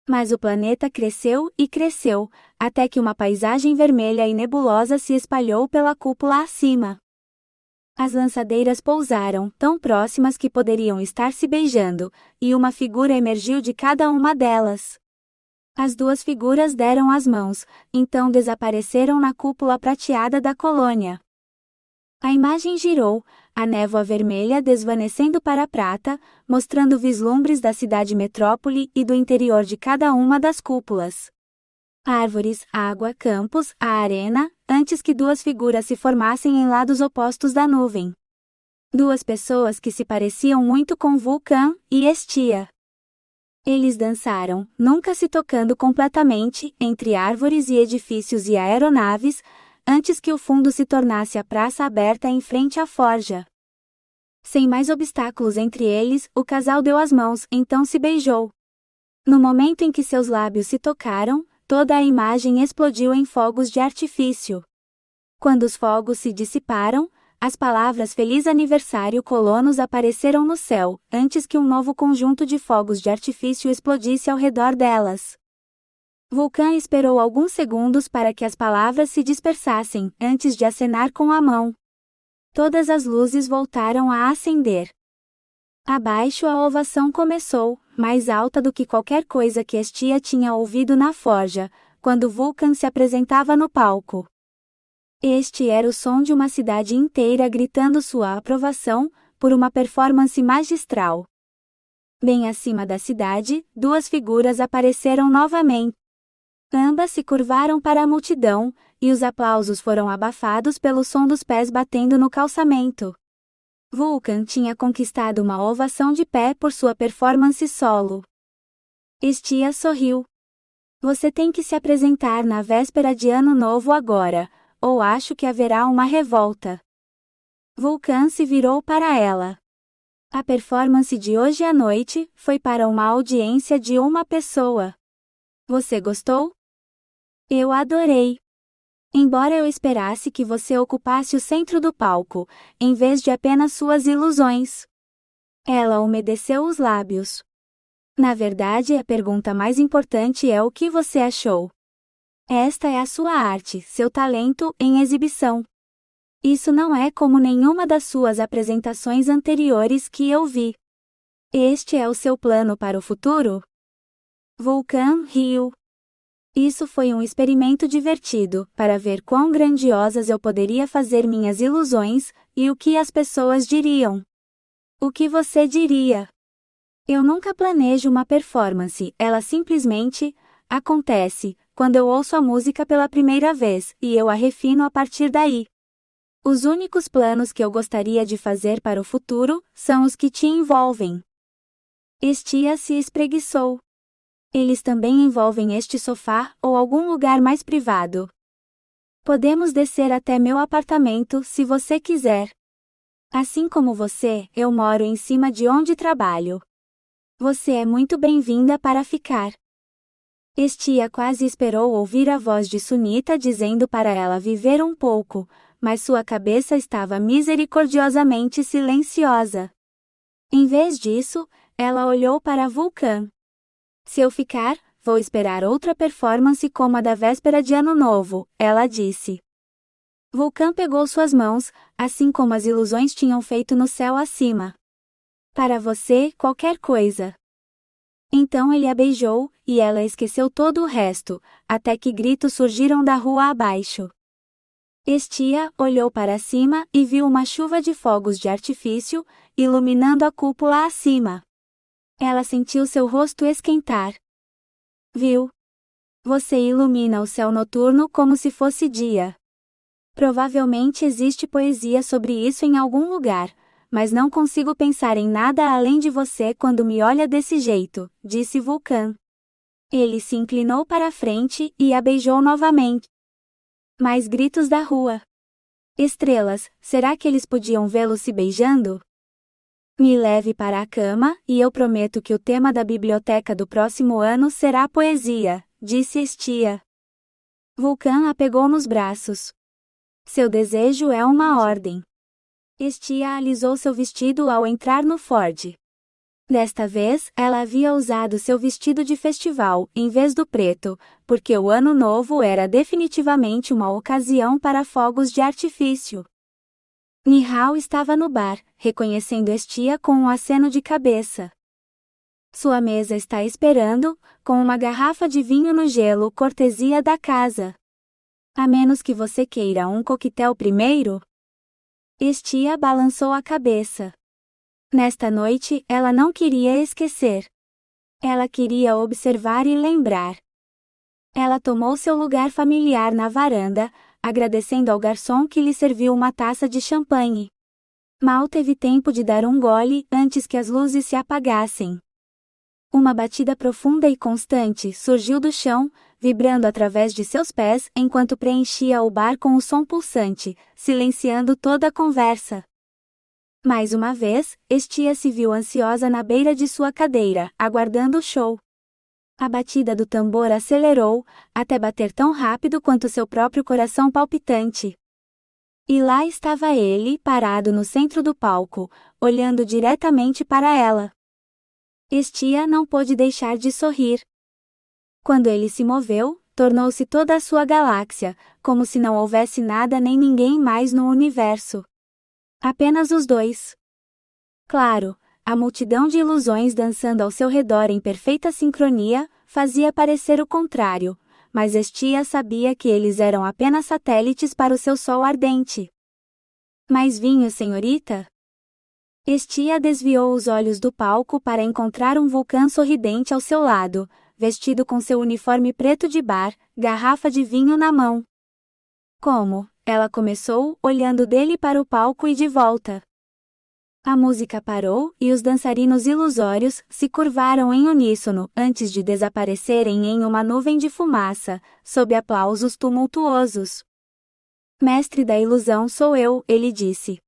Mas o planeta cresceu e cresceu, até que uma paisagem vermelha e nebulosa se espalhou pela cúpula acima. As lançadeiras pousaram, tão próximas que poderiam estar se beijando, e uma figura emergiu de cada uma delas. As duas figuras deram as mãos, então desapareceram na cúpula prateada da colônia. A imagem girou, a névoa vermelha desvanecendo para a prata, mostrando vislumbres da cidade metrópole e do interior de cada uma das cúpulas. Árvores, água, campos, a arena, antes que duas figuras se formassem em lados opostos da nuvem. Duas pessoas que se pareciam muito com Vulcan e Hestia. Eles dançaram, nunca se tocando completamente, entre árvores e edifícios e aeronaves, antes que o fundo se tornasse a praça aberta em frente à forja. Sem mais obstáculos entre eles, o casal deu as mãos, então se beijou. No momento em que seus lábios se tocaram, toda a imagem explodiu em fogos de artifício. Quando os fogos se dissiparam, as palavras Feliz Aniversário Colonos apareceram no céu, antes que um novo conjunto de fogos de artifício explodisse ao redor delas. Vulcan esperou alguns segundos para que as palavras se dispersassem, antes de acenar com a mão. Todas as luzes voltaram a acender. Abaixo a ovação começou, mais alta do que qualquer coisa que Hestia tinha ouvido na forja, quando Vulcan se apresentava no palco. Este era o som de uma cidade inteira gritando sua aprovação, por uma performance magistral. Bem acima da cidade, duas figuras apareceram novamente. Ambas se curvaram para a multidão, e os aplausos foram abafados pelo som dos pés batendo no calçamento. Vulcan tinha conquistado uma ovação de pé por sua performance solo. Hestia sorriu. Você tem que se apresentar na véspera de Ano Novo agora, ou acho que haverá uma revolta. Vulcan se virou para ela. A performance de hoje à noite foi para uma audiência de uma pessoa. Você gostou? Eu adorei. Embora eu esperasse que você ocupasse o centro do palco, em vez de apenas suas ilusões. Ela umedeceu os lábios. Na verdade, a pergunta mais importante é o que você achou. Esta é a sua arte, seu talento em exibição. Isso não é como nenhuma das suas apresentações anteriores que eu vi. Este é o seu plano para o futuro? Vulcan riu. Isso foi um experimento divertido, para ver quão grandiosas eu poderia fazer minhas ilusões, e o que as pessoas diriam. O que você diria? Eu nunca planejo uma performance, ela simplesmente acontece, quando eu ouço a música pela primeira vez, e eu a refino a partir daí. Os únicos planos que eu gostaria de fazer para o futuro, são os que te envolvem. Hestia se espreguiçou. Eles também envolvem este sofá, ou algum lugar mais privado. Podemos descer até meu apartamento, se você quiser. Assim como você, eu moro em cima de onde trabalho. Você é muito bem-vinda para ficar. Hestia quase esperou ouvir a voz de Sunita dizendo para ela viver um pouco, mas sua cabeça estava misericordiosamente silenciosa. Em vez disso, ela olhou para Vulcan. Se eu ficar, vou esperar outra performance como a da véspera de Ano Novo, ela disse. Vulcan pegou suas mãos, assim como as ilusões tinham feito no céu acima. Para você, qualquer coisa. Então ele a beijou, e ela esqueceu todo o resto, até que gritos surgiram da rua abaixo. Hestia olhou para cima e viu uma chuva de fogos de artifício, iluminando a cúpula acima. Ela sentiu seu rosto esquentar. Viu? Você ilumina o céu noturno como se fosse dia. Provavelmente existe poesia sobre isso em algum lugar, mas não consigo pensar em nada além de você quando me olha desse jeito, disse Vulcan. Ele se inclinou para a frente e a beijou novamente. Mais gritos da rua. Estrelas, será que eles podiam vê-los se beijando? Me leve para a cama, e eu prometo que o tema da biblioteca do próximo ano será poesia, disse Hestia. Vulcan a pegou nos braços. Seu desejo é uma ordem. Hestia alisou seu vestido ao entrar no Ford. Desta vez, ela havia usado seu vestido de festival, em vez do preto, porque o Ano Novo era definitivamente uma ocasião para fogos de artifício. Nihal estava no bar, reconhecendo Estia com um aceno de cabeça. Sua mesa está esperando, com uma garrafa de vinho no gelo, cortesia da casa. A menos que você queira um coquetel primeiro? Estia balançou a cabeça. Nesta noite, ela não queria esquecer. Ela queria observar e lembrar. Ela tomou seu lugar familiar na varanda, agradecendo ao garçom que lhe serviu uma taça de champanhe. Mal teve tempo de dar um gole antes que as luzes se apagassem. Uma batida profunda e constante surgiu do chão, vibrando através de seus pés enquanto preenchia o bar com o som pulsante, silenciando toda a conversa. Mais uma vez, Estia se viu ansiosa na beira de sua cadeira, aguardando o show. A batida do tambor acelerou, até bater tão rápido quanto seu próprio coração palpitante. E lá estava ele, parado no centro do palco, olhando diretamente para ela. Estia não pôde deixar de sorrir. Quando ele se moveu, tornou-se toda a sua galáxia, como se não houvesse nada nem ninguém mais no universo. Apenas os dois. Claro, a multidão de ilusões dançando ao seu redor em perfeita sincronia, fazia parecer o contrário, mas Estia sabia que eles eram apenas satélites para o seu sol ardente. Mais vinho, senhorita? Estia desviou os olhos do palco para encontrar um Vulcan sorridente ao seu lado, vestido com seu uniforme preto de bar, garrafa de vinho na mão. Como? Ela começou, olhando dele para o palco e de volta. A música parou e os dançarinos ilusórios se curvaram em uníssono antes de desaparecerem em uma nuvem de fumaça, sob aplausos tumultuosos. Mestre da ilusão sou eu, ele disse.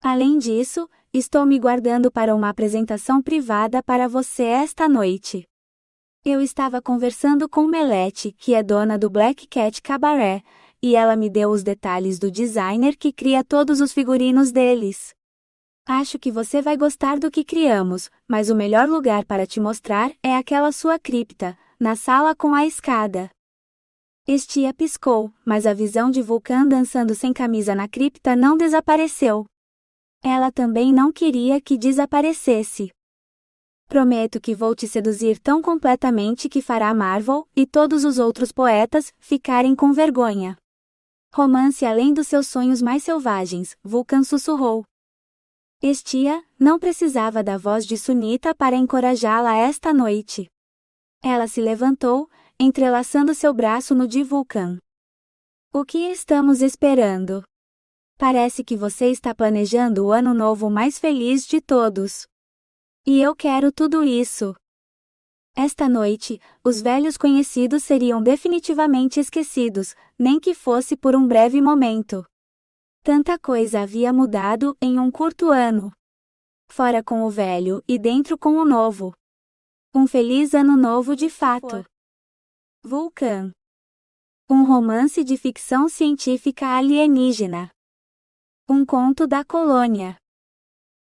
Além disso, estou me guardando para uma apresentação privada para você esta noite. Eu estava conversando com Melete, que é dona do Black Cat Cabaret, e ela me deu os detalhes do designer que cria todos os figurinos deles. Acho que você vai gostar do que criamos, mas o melhor lugar para te mostrar é aquela sua cripta, na sala com a escada. Estia piscou, mas a visão de Vulcan dançando sem camisa na cripta não desapareceu. Ela também não queria que desaparecesse. Prometo que vou te seduzir tão completamente que fará Marvel e todos os outros poetas ficarem com vergonha. Romance além dos seus sonhos mais selvagens, Vulcan sussurrou. Estia não precisava da voz de Sunita para encorajá-la esta noite. Ela se levantou, entrelaçando seu braço no de Vulcan. O que estamos esperando? Parece que você está planejando o ano novo mais feliz de todos. E eu quero tudo isso. Esta noite, os velhos conhecidos seriam definitivamente esquecidos, nem que fosse por um breve momento. Tanta coisa havia mudado em um curto ano. Fora com o velho e dentro com o novo. Um feliz ano novo de fato. Vulcan. Um romance de ficção científica alienígena. Um conto da colônia.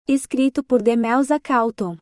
Escrito por Demelza Calton.